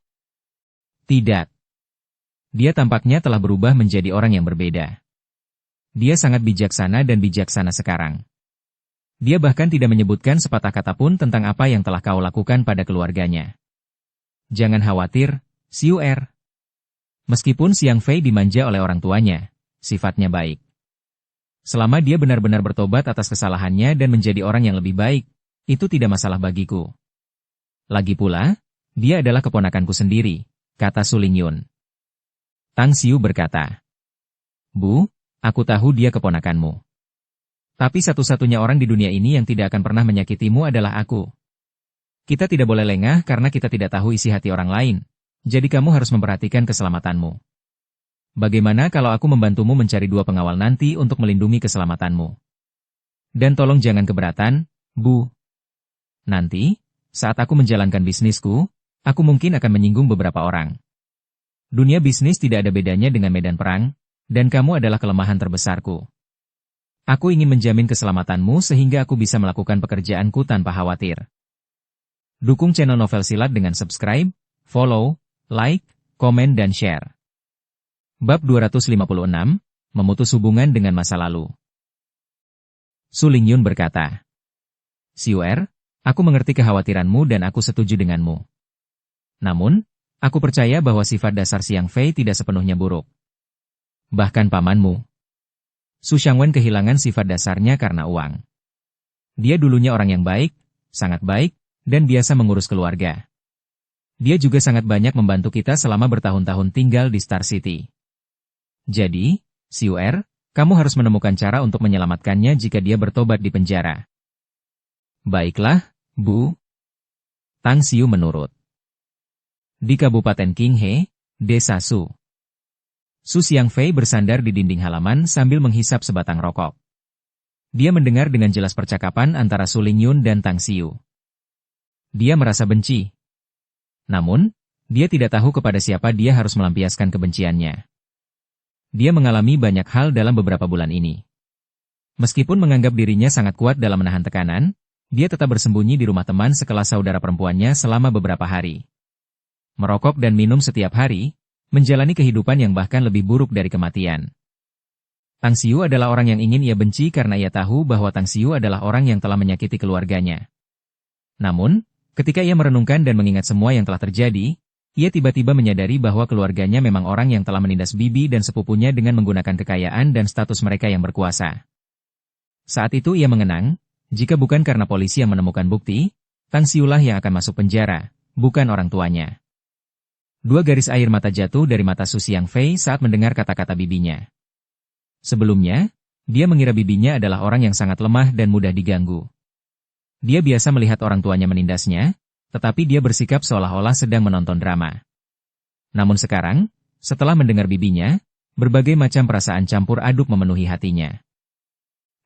"Tidak. Dia tampaknya telah berubah menjadi orang yang berbeda. Dia sangat bijaksana dan bijaksana sekarang. Dia bahkan tidak menyebutkan sepatah kata pun tentang apa yang telah kau lakukan pada keluarganya. Jangan khawatir, Xiu'er. Meskipun Xiang Fei dimanja oleh orang tuanya, sifatnya baik. Selama dia benar-benar bertobat atas kesalahannya dan menjadi orang yang lebih baik, itu tidak masalah bagiku. Lagi pula, dia adalah keponakanku sendiri," kata Su Lingyun. Tang Xiu berkata, "Bu, aku tahu dia keponakanmu. Tapi satu-satunya orang di dunia ini yang tidak akan pernah menyakitimu adalah aku. Kita tidak boleh lengah karena kita tidak tahu isi hati orang lain, jadi kamu harus memperhatikan keselamatanmu. Bagaimana kalau aku membantumu mencari 2 pengawal nanti untuk melindungi keselamatanmu? Dan tolong jangan keberatan, Bu. Nanti, saat aku menjalankan bisnisku, aku mungkin akan menyinggung beberapa orang. Dunia bisnis tidak ada bedanya dengan medan perang, dan kamu adalah kelemahan terbesarku. Aku ingin menjamin keselamatanmu sehingga aku bisa melakukan pekerjaanku tanpa khawatir." Dukung channel Novel Silat dengan subscribe, follow, like, komen dan share. Bab 256, Memutus hubungan dengan masa lalu. Su Lingyun berkata, "Xiu'er, aku mengerti kekhawatiranmu dan aku setuju denganmu. Namun, aku percaya bahwa sifat dasar Xiang Fei tidak sepenuhnya buruk. Bahkan pamanmu, Su Shangwen, kehilangan sifat dasarnya karena uang. Dia dulunya orang yang baik, sangat baik, dan biasa mengurus keluarga. Dia juga sangat banyak membantu kita selama bertahun-tahun tinggal di Star City. Jadi, Xiu'er, kamu harus menemukan cara untuk menyelamatkannya jika dia bertobat di penjara." "Baiklah, Bu." Tang Xiu menurut. Di Kabupaten Qinghe, Desa Su. Su Xiangfei bersandar di dinding halaman sambil menghisap sebatang rokok. Dia mendengar dengan jelas percakapan antara Su Lingyun dan Tang Xiu. Dia merasa benci. Namun, dia tidak tahu kepada siapa dia harus melampiaskan kebenciannya. Dia mengalami banyak hal dalam beberapa bulan ini. Meskipun menganggap dirinya sangat kuat dalam menahan tekanan, dia tetap bersembunyi di rumah teman sekelas saudara perempuannya selama beberapa hari. Merokok dan minum setiap hari, menjalani kehidupan yang bahkan lebih buruk dari kematian. Tang Xiu adalah orang yang ingin ia benci karena ia tahu bahwa Tang Xiu adalah orang yang telah menyakiti keluarganya. Namun, ketika ia merenungkan dan mengingat semua yang telah terjadi, ia tiba-tiba menyadari bahwa keluarganya memang orang yang telah menindas bibi dan sepupunya dengan menggunakan kekayaan dan status mereka yang berkuasa. Saat itu ia mengenang, jika bukan karena polisi yang menemukan bukti, Tang Xiu lah yang akan masuk penjara, bukan orang tuanya. Dua garis air mata jatuh dari mata Su Xiangfei saat mendengar kata-kata bibinya. Sebelumnya, dia mengira bibinya adalah orang yang sangat lemah dan mudah diganggu. Dia biasa melihat orang tuanya menindasnya, tetapi dia bersikap seolah-olah sedang menonton drama. Namun sekarang, setelah mendengar bibinya, berbagai macam perasaan campur aduk memenuhi hatinya.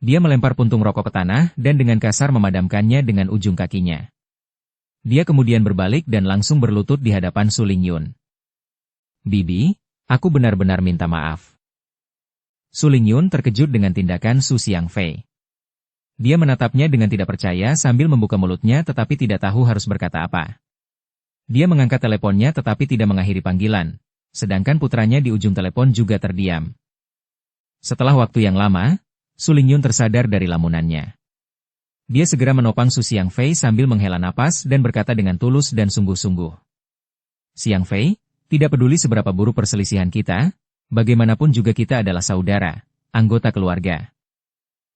Dia melempar puntung rokok ke tanah dan dengan kasar memadamkannya dengan ujung kakinya. Dia kemudian berbalik dan langsung berlutut di hadapan Su Lingyun. "Bibi, aku benar-benar minta maaf." Su Lingyun terkejut dengan tindakan Su Xiangfei. Dia menatapnya dengan tidak percaya sambil membuka mulutnya tetapi tidak tahu harus berkata apa. Dia mengangkat teleponnya tetapi tidak mengakhiri panggilan, sedangkan putranya di ujung telepon juga terdiam. Setelah waktu yang lama, Su Lingyun tersadar dari lamunannya. Dia segera menopang Su Xiangfei sambil menghela napas dan berkata dengan tulus dan sungguh-sungguh. "Xiangfei, tidak peduli seberapa buruk perselisihan kita, bagaimanapun juga kita adalah saudara, anggota keluarga.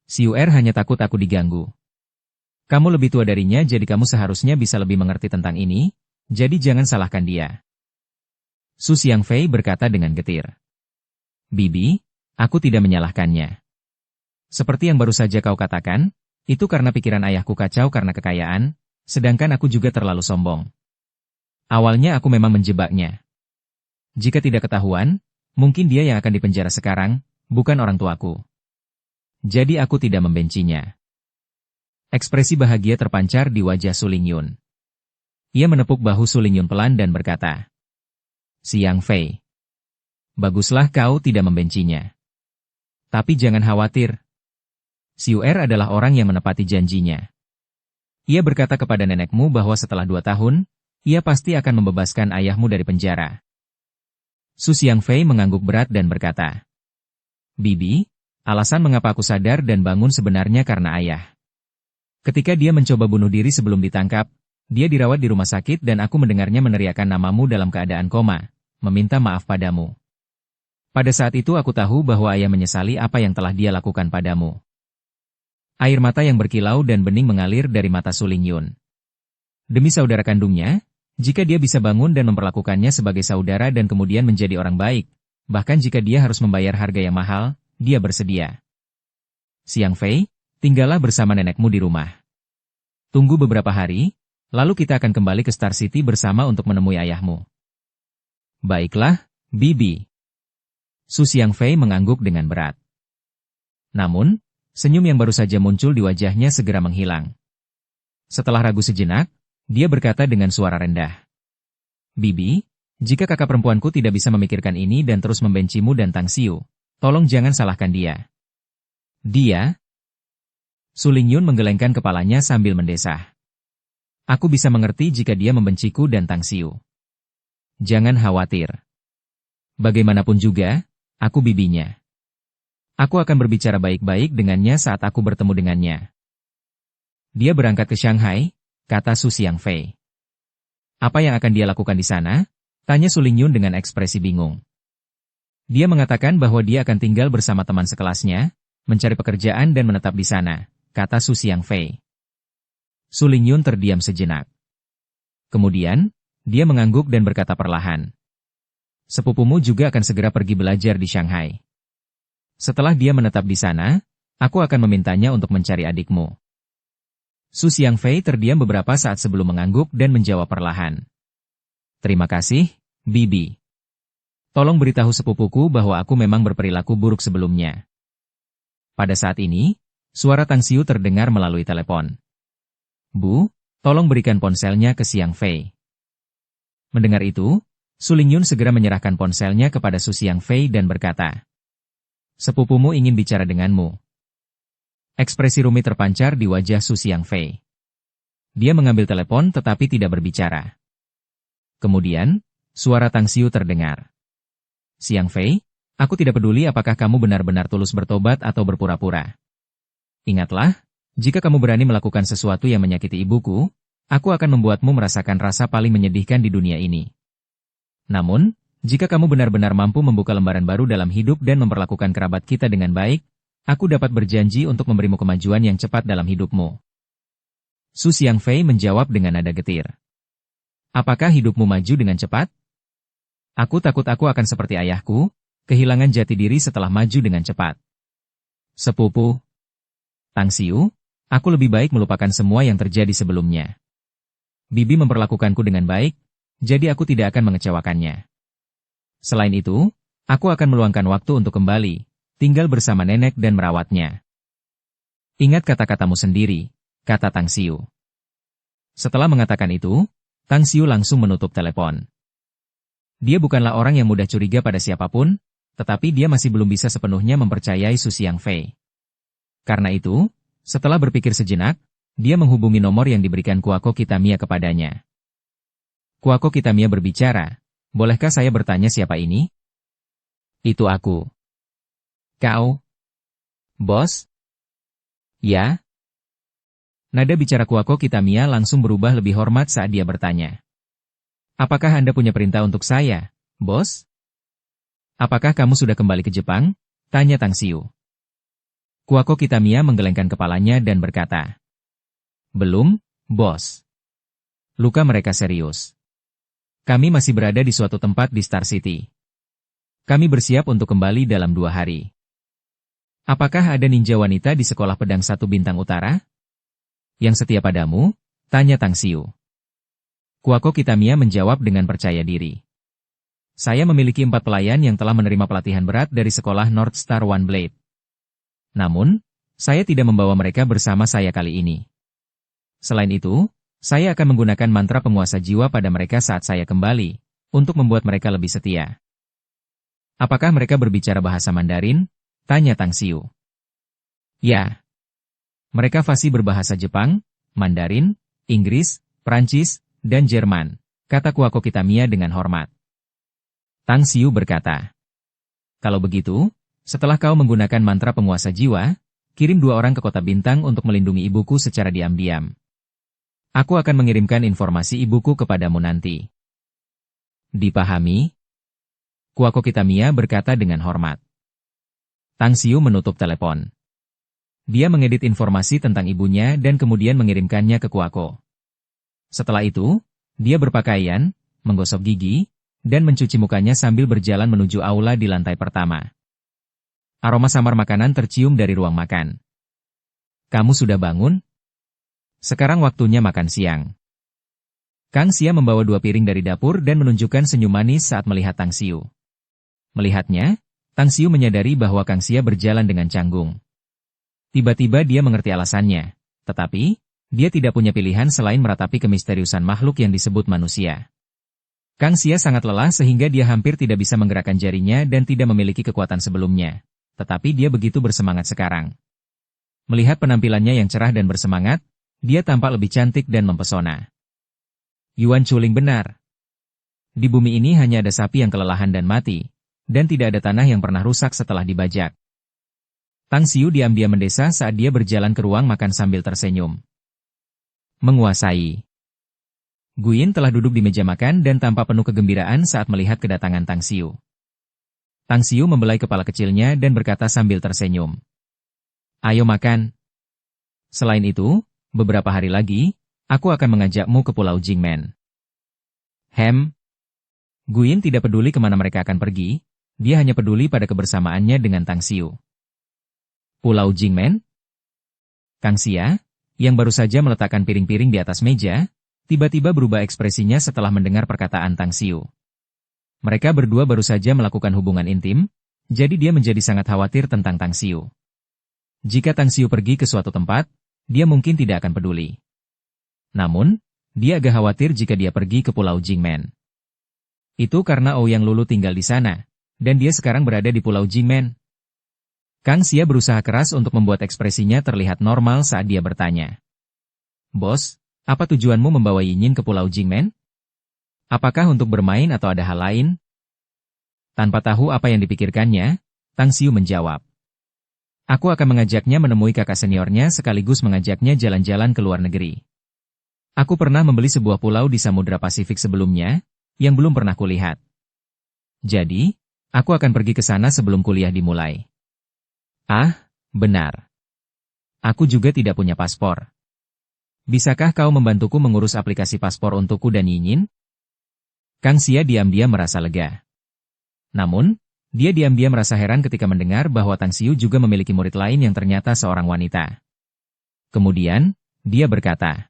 Xiu'er hanya takut aku diganggu. Kamu lebih tua darinya jadi kamu seharusnya bisa lebih mengerti tentang ini, jadi jangan salahkan dia." Su Xiangfei berkata dengan getir. "Bibi, aku tidak menyalahkannya. Seperti yang baru saja kau katakan, itu karena pikiran ayahku kacau karena kekayaan, sedangkan aku juga terlalu sombong. Awalnya aku memang menjebaknya. Jika tidak ketahuan, mungkin dia yang akan dipenjara sekarang, bukan orang tuaku. Jadi aku tidak membencinya." Ekspresi bahagia terpancar di wajah Su Lingyun. Ia menepuk bahu Su Lingyun pelan dan berkata, "Xiangfei, baguslah kau tidak membencinya. Tapi jangan khawatir. Xiu'er adalah orang yang menepati janjinya. Ia berkata kepada nenekmu bahwa setelah 2 tahun, ia pasti akan membebaskan ayahmu dari penjara." Su Xiangfei mengangguk berat dan berkata, "Bibi, alasan mengapa aku sadar dan bangun sebenarnya karena ayah. Ketika dia mencoba bunuh diri sebelum ditangkap, dia dirawat di rumah sakit dan aku mendengarnya meneriakkan namamu dalam keadaan koma, meminta maaf padamu. Pada saat itu aku tahu bahwa ayah menyesali apa yang telah dia lakukan padamu." Air mata yang berkilau dan bening mengalir dari mata Su Lingyun. Demi saudara kandungnya, jika dia bisa bangun dan memperlakukannya sebagai saudara dan kemudian menjadi orang baik, bahkan jika dia harus membayar harga yang mahal, dia bersedia. "Xiangfei, tinggallah bersama nenekmu di rumah. Tunggu beberapa hari, lalu kita akan kembali ke Star City bersama untuk menemui ayahmu." "Baiklah, Bibi." Su Xiangfei mengangguk dengan berat. Namun, senyum yang baru saja muncul di wajahnya segera menghilang. Setelah ragu sejenak, dia berkata dengan suara rendah, "Bibi, jika kakak perempuanku tidak bisa memikirkan ini dan terus membencimu dan Tang Xiu, tolong jangan salahkan dia." "Dia?" Su Lingyun menggelengkan kepalanya sambil mendesah. "Aku bisa mengerti jika dia membenciku dan Tang Xiu. Jangan khawatir. Bagaimanapun juga, aku bibinya. Aku akan berbicara baik-baik dengannya saat aku bertemu dengannya." "Dia berangkat ke Shanghai," kata Su Xiangfei. "Apa yang akan dia lakukan di sana?" tanya Su Lingyun dengan ekspresi bingung. "Dia mengatakan bahwa dia akan tinggal bersama teman sekelasnya, mencari pekerjaan dan menetap di sana," kata Su Xiangfei. Su Lingyun terdiam sejenak. Kemudian, dia mengangguk dan berkata perlahan, "Sepupumu juga akan segera pergi belajar di Shanghai. Setelah dia menetap di sana, aku akan memintanya untuk mencari adikmu." Su Xiangfei terdiam beberapa saat sebelum mengangguk dan menjawab perlahan, "Terima kasih, Bibi. Tolong beritahu sepupuku bahwa aku memang berperilaku buruk sebelumnya." Pada saat ini, suara Tang Xiu terdengar melalui telepon. "Bu, Tolong berikan ponselnya ke Xiang Fei. Mendengar itu, Su Lingyun segera menyerahkan ponselnya kepada Su Xiang Fei dan berkata, "Sepupumu ingin bicara denganmu." Ekspresi rumit terpancar di wajah Su Xiang Fei. Dia mengambil telepon tetapi tidak berbicara. Kemudian, suara Tang Xiu terdengar. "Xiang Fei, aku tidak peduli apakah kamu benar-benar tulus bertobat atau berpura-pura. Ingatlah, jika kamu berani melakukan sesuatu yang menyakiti ibuku, aku akan membuatmu merasakan rasa paling menyedihkan di dunia ini. Namun, jika kamu benar-benar mampu membuka lembaran baru dalam hidup dan memperlakukan kerabat kita dengan baik, aku dapat berjanji untuk memberimu kemajuan yang cepat dalam hidupmu." Su Xiang Fei menjawab dengan nada getir. "Apakah hidupmu maju dengan cepat? Aku takut aku akan seperti ayahku, kehilangan jati diri setelah maju dengan cepat." "Sepupu Tang Xiu, aku lebih baik melupakan semua yang terjadi sebelumnya. Bibi memperlakukanku dengan baik, jadi aku tidak akan mengecewakannya. Selain itu, aku akan meluangkan waktu untuk kembali, tinggal bersama nenek dan merawatnya." "Ingat kata-katamu sendiri," kata Tang Xiu. Setelah mengatakan itu, Tang Xiu langsung menutup telepon. Dia bukanlah orang yang mudah curiga pada siapapun, tetapi dia masih belum bisa sepenuhnya mempercayai Su Xiang Fei. Karena itu, setelah berpikir sejenak, dia menghubungi nomor yang diberikan Kuako Kitamiya kepadanya. "Kuako Kitamiya berbicara, bolehkah saya bertanya siapa ini?" "Itu aku." "Kau? Bos?" "Ya." Nada bicara Kuako Kitamiya langsung berubah lebih hormat saat dia bertanya. "Apakah Anda punya perintah untuk saya, bos?" "Apakah kamu sudah kembali ke Jepang?" tanya Tang Xiu. Kuako Kitamiya menggelengkan kepalanya dan berkata, "Belum, bos. Luka mereka serius. Kami masih berada di suatu tempat di Star City. Kami bersiap untuk kembali dalam 2 hari." "Apakah ada ninja wanita di sekolah pedang 1 bintang utara yang setia padamu?" tanya Tang Xiu. Kuako Kitamiya menjawab dengan percaya diri. "Saya memiliki 4 pelayan yang telah menerima pelatihan berat dari sekolah North Star One Blade. Namun, saya tidak membawa mereka bersama saya kali ini. Selain itu, saya akan menggunakan mantra penguasa jiwa pada mereka saat saya kembali, untuk membuat mereka lebih setia." "Apakah mereka berbicara bahasa Mandarin?" tanya Tang Xiu. "Ya. Mereka fasih berbahasa Jepang, Mandarin, Inggris, Prancis, dan Jerman," kata Kuako Kitamiya dengan hormat. Tang Xiu berkata, "Kalau begitu, setelah kau menggunakan mantra penguasa jiwa, kirim 2 orang ke kota bintang untuk melindungi ibuku secara diam-diam. Aku akan mengirimkan informasi ibuku kepadamu nanti." "Dipahami?" Kuako Kitamiya berkata dengan hormat. Tang Xiu menutup telepon. Dia mengedit informasi tentang ibunya dan kemudian mengirimkannya ke Kuako. Setelah itu, dia berpakaian, menggosok gigi, dan mencuci mukanya sambil berjalan menuju aula di lantai pertama. Aroma samar makanan tercium dari ruang makan. "Kamu sudah bangun? Sekarang waktunya makan siang." Kang Xia membawa 2 piring dari dapur dan menunjukkan senyum manis saat melihat Tang Xiu. Melihatnya, Tang Xiu menyadari bahwa Kang Xia berjalan dengan canggung. Tiba-tiba dia mengerti alasannya, tetapi dia tidak punya pilihan selain meratapi kemisteriusan makhluk yang disebut manusia. Kang Xia sangat lelah sehingga dia hampir tidak bisa menggerakkan jarinya dan tidak memiliki kekuatan sebelumnya. Tetapi dia begitu bersemangat sekarang. Melihat penampilannya yang cerah dan bersemangat, dia tampak lebih cantik dan mempesona. Yuan Chuling benar. Di bumi ini hanya ada sapi yang kelelahan dan mati, dan tidak ada tanah yang pernah rusak setelah dibajak. Tang Xiu diam-diam mendesah saat dia berjalan ke ruang makan sambil tersenyum. Menguasai. Guyin telah duduk di meja makan dan tampak penuh kegembiraan saat melihat kedatangan Tang Xiu. Tang Xiu membelai kepala kecilnya dan berkata sambil tersenyum. "Ayo makan. Selain itu, beberapa hari lagi, aku akan mengajakmu ke Pulau Jingmen." Guyin tidak peduli kemana mereka akan pergi, dia hanya peduli pada kebersamaannya dengan Tang Xiu. "Pulau Jingmen?" Kang Xia, yang baru saja meletakkan piring-piring di atas meja, tiba-tiba berubah ekspresinya setelah mendengar perkataan Tang Xiu. Mereka berdua baru saja melakukan hubungan intim, jadi dia menjadi sangat khawatir tentang Tang Xiu. Jika Tang Xiu pergi ke suatu tempat, dia mungkin tidak akan peduli. Namun, dia agak khawatir jika dia pergi ke Pulau Jingmen. Itu karena Ouyang Lulu tinggal di sana, dan dia sekarang berada di Pulau Jingmen. Kang Xia berusaha keras untuk membuat ekspresinya terlihat normal saat dia bertanya. Bos, apa tujuanmu membawa Yinyin ke Pulau Jingmen? Apakah untuk bermain atau ada hal lain? Tanpa tahu apa yang dipikirkannya, Tang Xiu menjawab. Aku akan mengajaknya menemui kakak seniornya sekaligus mengajaknya jalan-jalan ke luar negeri. Aku pernah membeli sebuah pulau di Samudra Pasifik sebelumnya, yang belum pernah kulihat. Jadi, aku akan pergi ke sana sebelum kuliah dimulai. Ah, benar. Aku juga tidak punya paspor. Bisakah kau membantuku mengurus aplikasi paspor untukku dan Yinyin? Kang Xia diam-diam merasa lega. Namun, dia diam-diam merasa heran ketika mendengar bahwa Tang Xiu juga memiliki murid lain yang ternyata seorang wanita. Kemudian, dia berkata,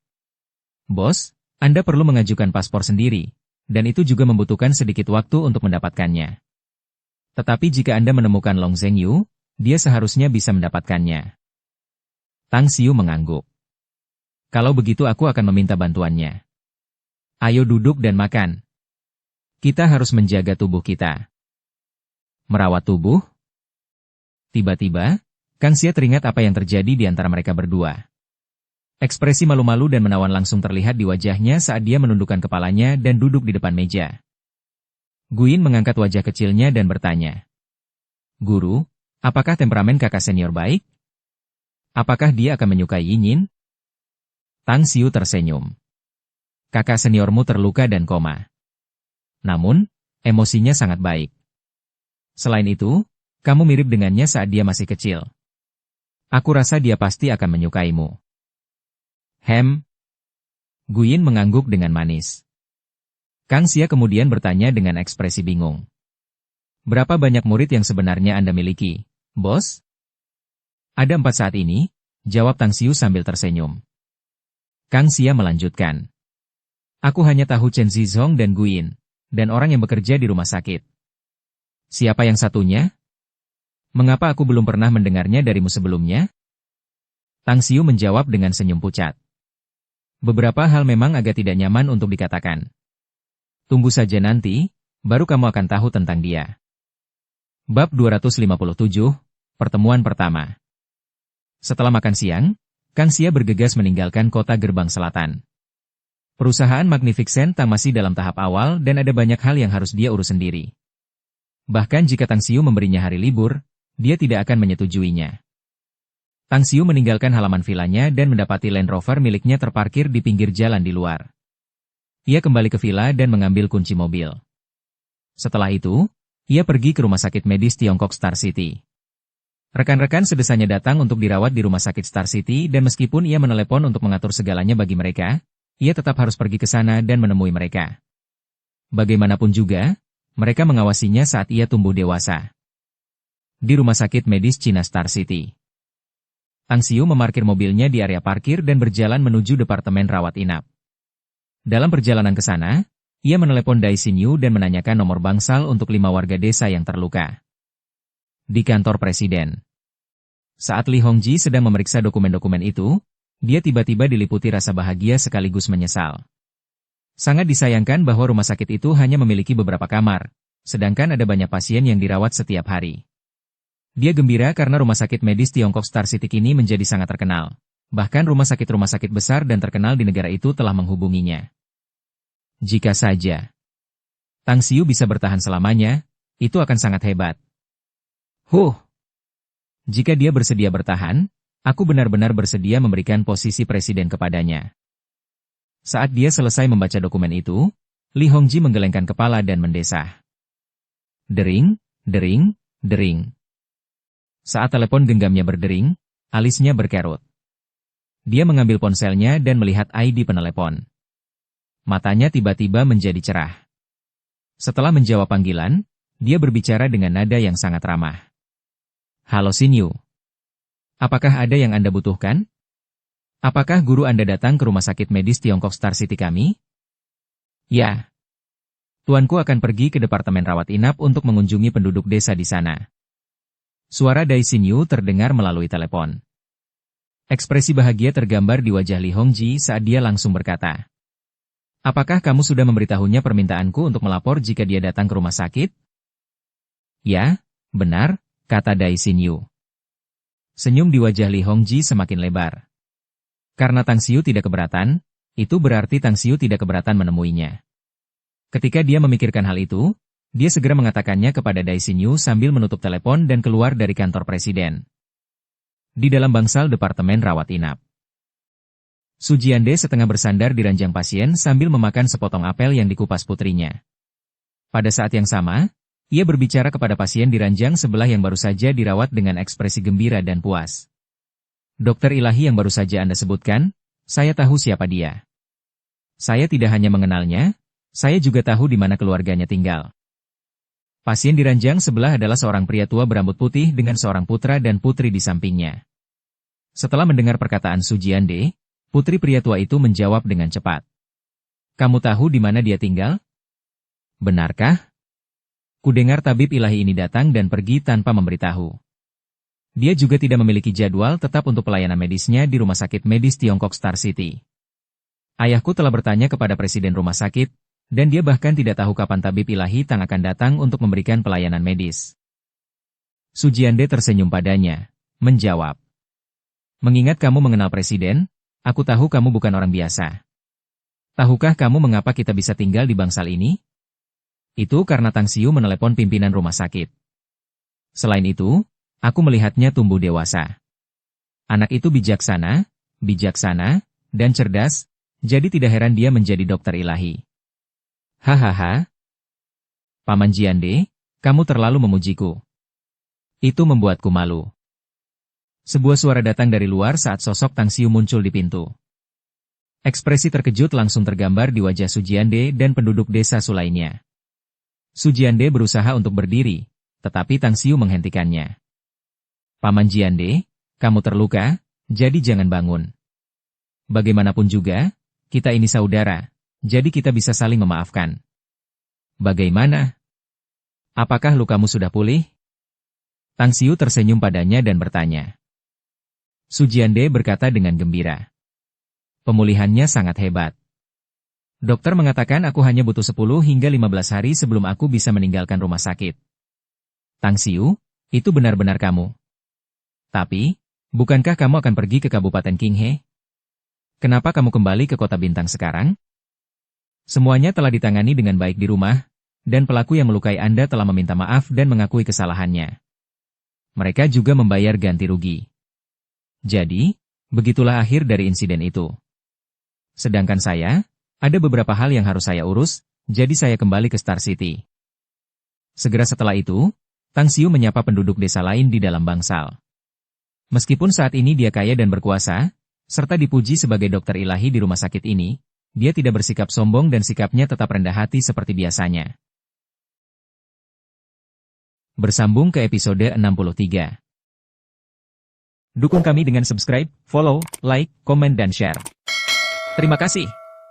Bos, Anda perlu mengajukan paspor sendiri, dan itu juga membutuhkan sedikit waktu untuk mendapatkannya. Tetapi jika Anda menemukan Long Zhengyu, dia seharusnya bisa mendapatkannya. Tang Xiu mengangguk. Kalau begitu aku akan meminta bantuannya. Ayo duduk dan makan. Kita harus menjaga tubuh kita. Merawat tubuh? Tiba-tiba, Kang Xia teringat apa yang terjadi di antara mereka berdua. Ekspresi malu-malu dan menawan langsung terlihat di wajahnya saat dia menundukkan kepalanya dan duduk di depan meja. Guin mengangkat wajah kecilnya dan bertanya. Guru, apakah temperamen kakak senior baik? Apakah dia akan menyukai Yinyin? Tang Xiu tersenyum. Kakak seniormu terluka dan koma. Namun, emosinya sangat baik. Selain itu, kamu mirip dengannya saat dia masih kecil. Aku rasa dia pasti akan menyukaimu. Guin mengangguk dengan manis. Kang Xia kemudian bertanya dengan ekspresi bingung. Berapa banyak murid yang sebenarnya Anda miliki, bos? Ada 4 saat ini, jawab Tang Xiu sambil tersenyum. Kang Xia melanjutkan. Aku hanya tahu Chen Zizong dan Guin, dan orang yang bekerja di rumah sakit. Siapa yang satunya? Mengapa aku belum pernah mendengarnya darimu sebelumnya? Tang Xiu menjawab dengan senyum pucat. Beberapa hal memang agak tidak nyaman untuk dikatakan. Tunggu saja nanti, baru kamu akan tahu tentang dia. Bab 257, Pertemuan Pertama. Setelah makan siang, Kang Xia bergegas meninggalkan kota Gerbang Selatan. Perusahaan Magnificent Tang masih dalam tahap awal dan ada banyak hal yang harus dia urus sendiri. Bahkan jika Tang Xiu memberinya hari libur, dia tidak akan menyetujuinya. Tang Xiu meninggalkan halaman vilanya dan mendapati Land Rover miliknya terparkir di pinggir jalan di luar. Ia kembali ke villa dan mengambil kunci mobil. Setelah itu, ia pergi ke rumah sakit medis Tiongkok Star City. Rekan-rekan sedesanya datang untuk dirawat di rumah sakit Star City dan meskipun ia menelepon untuk mengatur segalanya bagi mereka, ia tetap harus pergi ke sana dan menemui mereka. Bagaimanapun juga, mereka mengawasinya saat ia tumbuh dewasa. Di rumah sakit medis China Star City. Tang Xiu memarkir mobilnya di area parkir dan berjalan menuju departemen rawat inap. Dalam perjalanan ke sana, ia menelepon Dai Xinyu dan menanyakan nomor bangsal untuk 5 warga desa yang terluka. Di kantor presiden. Saat Li Hongji sedang memeriksa dokumen-dokumen itu, dia tiba-tiba diliputi rasa bahagia sekaligus menyesal. Sangat disayangkan bahwa rumah sakit itu hanya memiliki beberapa kamar, sedangkan ada banyak pasien yang dirawat setiap hari. Dia gembira karena rumah sakit medis Tiongkok Star City ini menjadi sangat terkenal. Bahkan rumah sakit besar dan terkenal di negara itu telah menghubunginya. Jika saja Tang Xiu bisa bertahan selamanya, itu akan sangat hebat. Jika dia bersedia bertahan, aku benar-benar bersedia memberikan posisi presiden kepadanya. Saat dia selesai membaca dokumen itu, Li Hongji menggelengkan kepala dan mendesah. Dering, dering, dering. Saat telepon genggamnya berdering, alisnya berkerut. Dia mengambil ponselnya dan melihat ID penelepon. Matanya tiba-tiba menjadi cerah. Setelah menjawab panggilan, dia berbicara dengan nada yang sangat ramah. Halo Xinyu. Apakah ada yang Anda butuhkan? Apakah guru Anda datang ke rumah sakit medis Tiongkok Star City kami? Ya. Tuanku akan pergi ke departemen rawat inap untuk mengunjungi penduduk desa di sana. Suara Dai Xinyu terdengar melalui telepon. Ekspresi bahagia tergambar di wajah Li Hongji saat dia langsung berkata, "Apakah kamu sudah memberitahunya permintaanku untuk melapor jika dia datang ke rumah sakit?" "Ya, benar," kata Dai Xinyu. Senyum di wajah Li Hongji semakin lebar. Karena Tang Xiu tidak keberatan, itu berarti Tang Xiu tidak keberatan menemuinya. Ketika dia memikirkan hal itu, dia segera mengatakannya kepada Dai Xinyu sambil menutup telepon dan keluar dari kantor presiden. Di dalam bangsal departemen rawat inap, Su Jiande setengah bersandar di ranjang pasien sambil memakan sepotong apel yang dikupas putrinya. Pada saat yang sama, ia berbicara kepada pasien di ranjang sebelah yang baru saja dirawat dengan ekspresi gembira dan puas. "Dokter ilahi yang baru saja Anda sebutkan, saya tahu siapa dia. Saya tidak hanya mengenalnya, saya juga tahu di mana keluarganya tinggal." Pasien di ranjang sebelah adalah seorang pria tua berambut putih dengan seorang putra dan putri di sampingnya. Setelah mendengar perkataan Su Jiande, putri pria tua itu menjawab dengan cepat. "Kamu tahu di mana dia tinggal?" "Benarkah? Kudengar tabib ilahi ini datang dan pergi tanpa memberitahu. Dia juga tidak memiliki jadwal tetap untuk pelayanan medisnya di Rumah Sakit Medis Tiongkok Star City. Ayahku telah bertanya kepada presiden rumah sakit, dan dia bahkan tidak tahu kapan tabib ilahi Tang akan datang untuk memberikan pelayanan medis." Su Jiande tersenyum padanya, menjawab, "Mengingat kamu mengenal presiden, aku tahu kamu bukan orang biasa. Tahukah kamu mengapa kita bisa tinggal di bangsal ini? Itu karena Tang Xiu menelepon pimpinan rumah sakit. Selain itu, aku melihatnya tumbuh dewasa. Anak itu bijaksana, dan cerdas, jadi tidak heran dia menjadi dokter ilahi." "Hahaha. Paman Jiande, kamu terlalu memujiku. Itu membuatku malu." Sebuah suara datang dari luar saat sosok Tang Xiu muncul di pintu. Ekspresi terkejut langsung tergambar di wajah Su Jiande dan penduduk desa Su lainnya. Su Jiande berusaha untuk berdiri, tetapi Tang Xiu menghentikannya. "Paman Jiande, kamu terluka, jadi jangan bangun. Bagaimanapun juga, kita ini saudara, jadi kita bisa saling memaafkan. Bagaimana? Apakah lukamu sudah pulih?" Tang Xiu tersenyum padanya dan bertanya. Su Jiande berkata dengan gembira, "Pemulihannya sangat hebat. Dokter mengatakan aku hanya butuh 10 hingga 15 hari sebelum aku bisa meninggalkan rumah sakit." "Tang Xiu, itu benar-benar kamu. Tapi, bukankah kamu akan pergi ke Kabupaten Qinghe? Kenapa kamu kembali ke Kota Bintang sekarang? Semuanya telah ditangani dengan baik di rumah, dan pelaku yang melukai Anda telah meminta maaf dan mengakui kesalahannya. Mereka juga membayar ganti rugi. Jadi, begitulah akhir dari insiden itu. Sedangkan saya, ada beberapa hal yang harus saya urus, jadi saya kembali ke Star City." Segera setelah itu, Tang Xiu menyapa penduduk desa lain di dalam bangsal. Meskipun saat ini dia kaya dan berkuasa, serta dipuji sebagai dokter ilahi di rumah sakit ini, dia tidak bersikap sombong dan sikapnya tetap rendah hati seperti biasanya. Bersambung ke episode 63. Dukung kami dengan subscribe, follow, like, komen dan share. Terima kasih.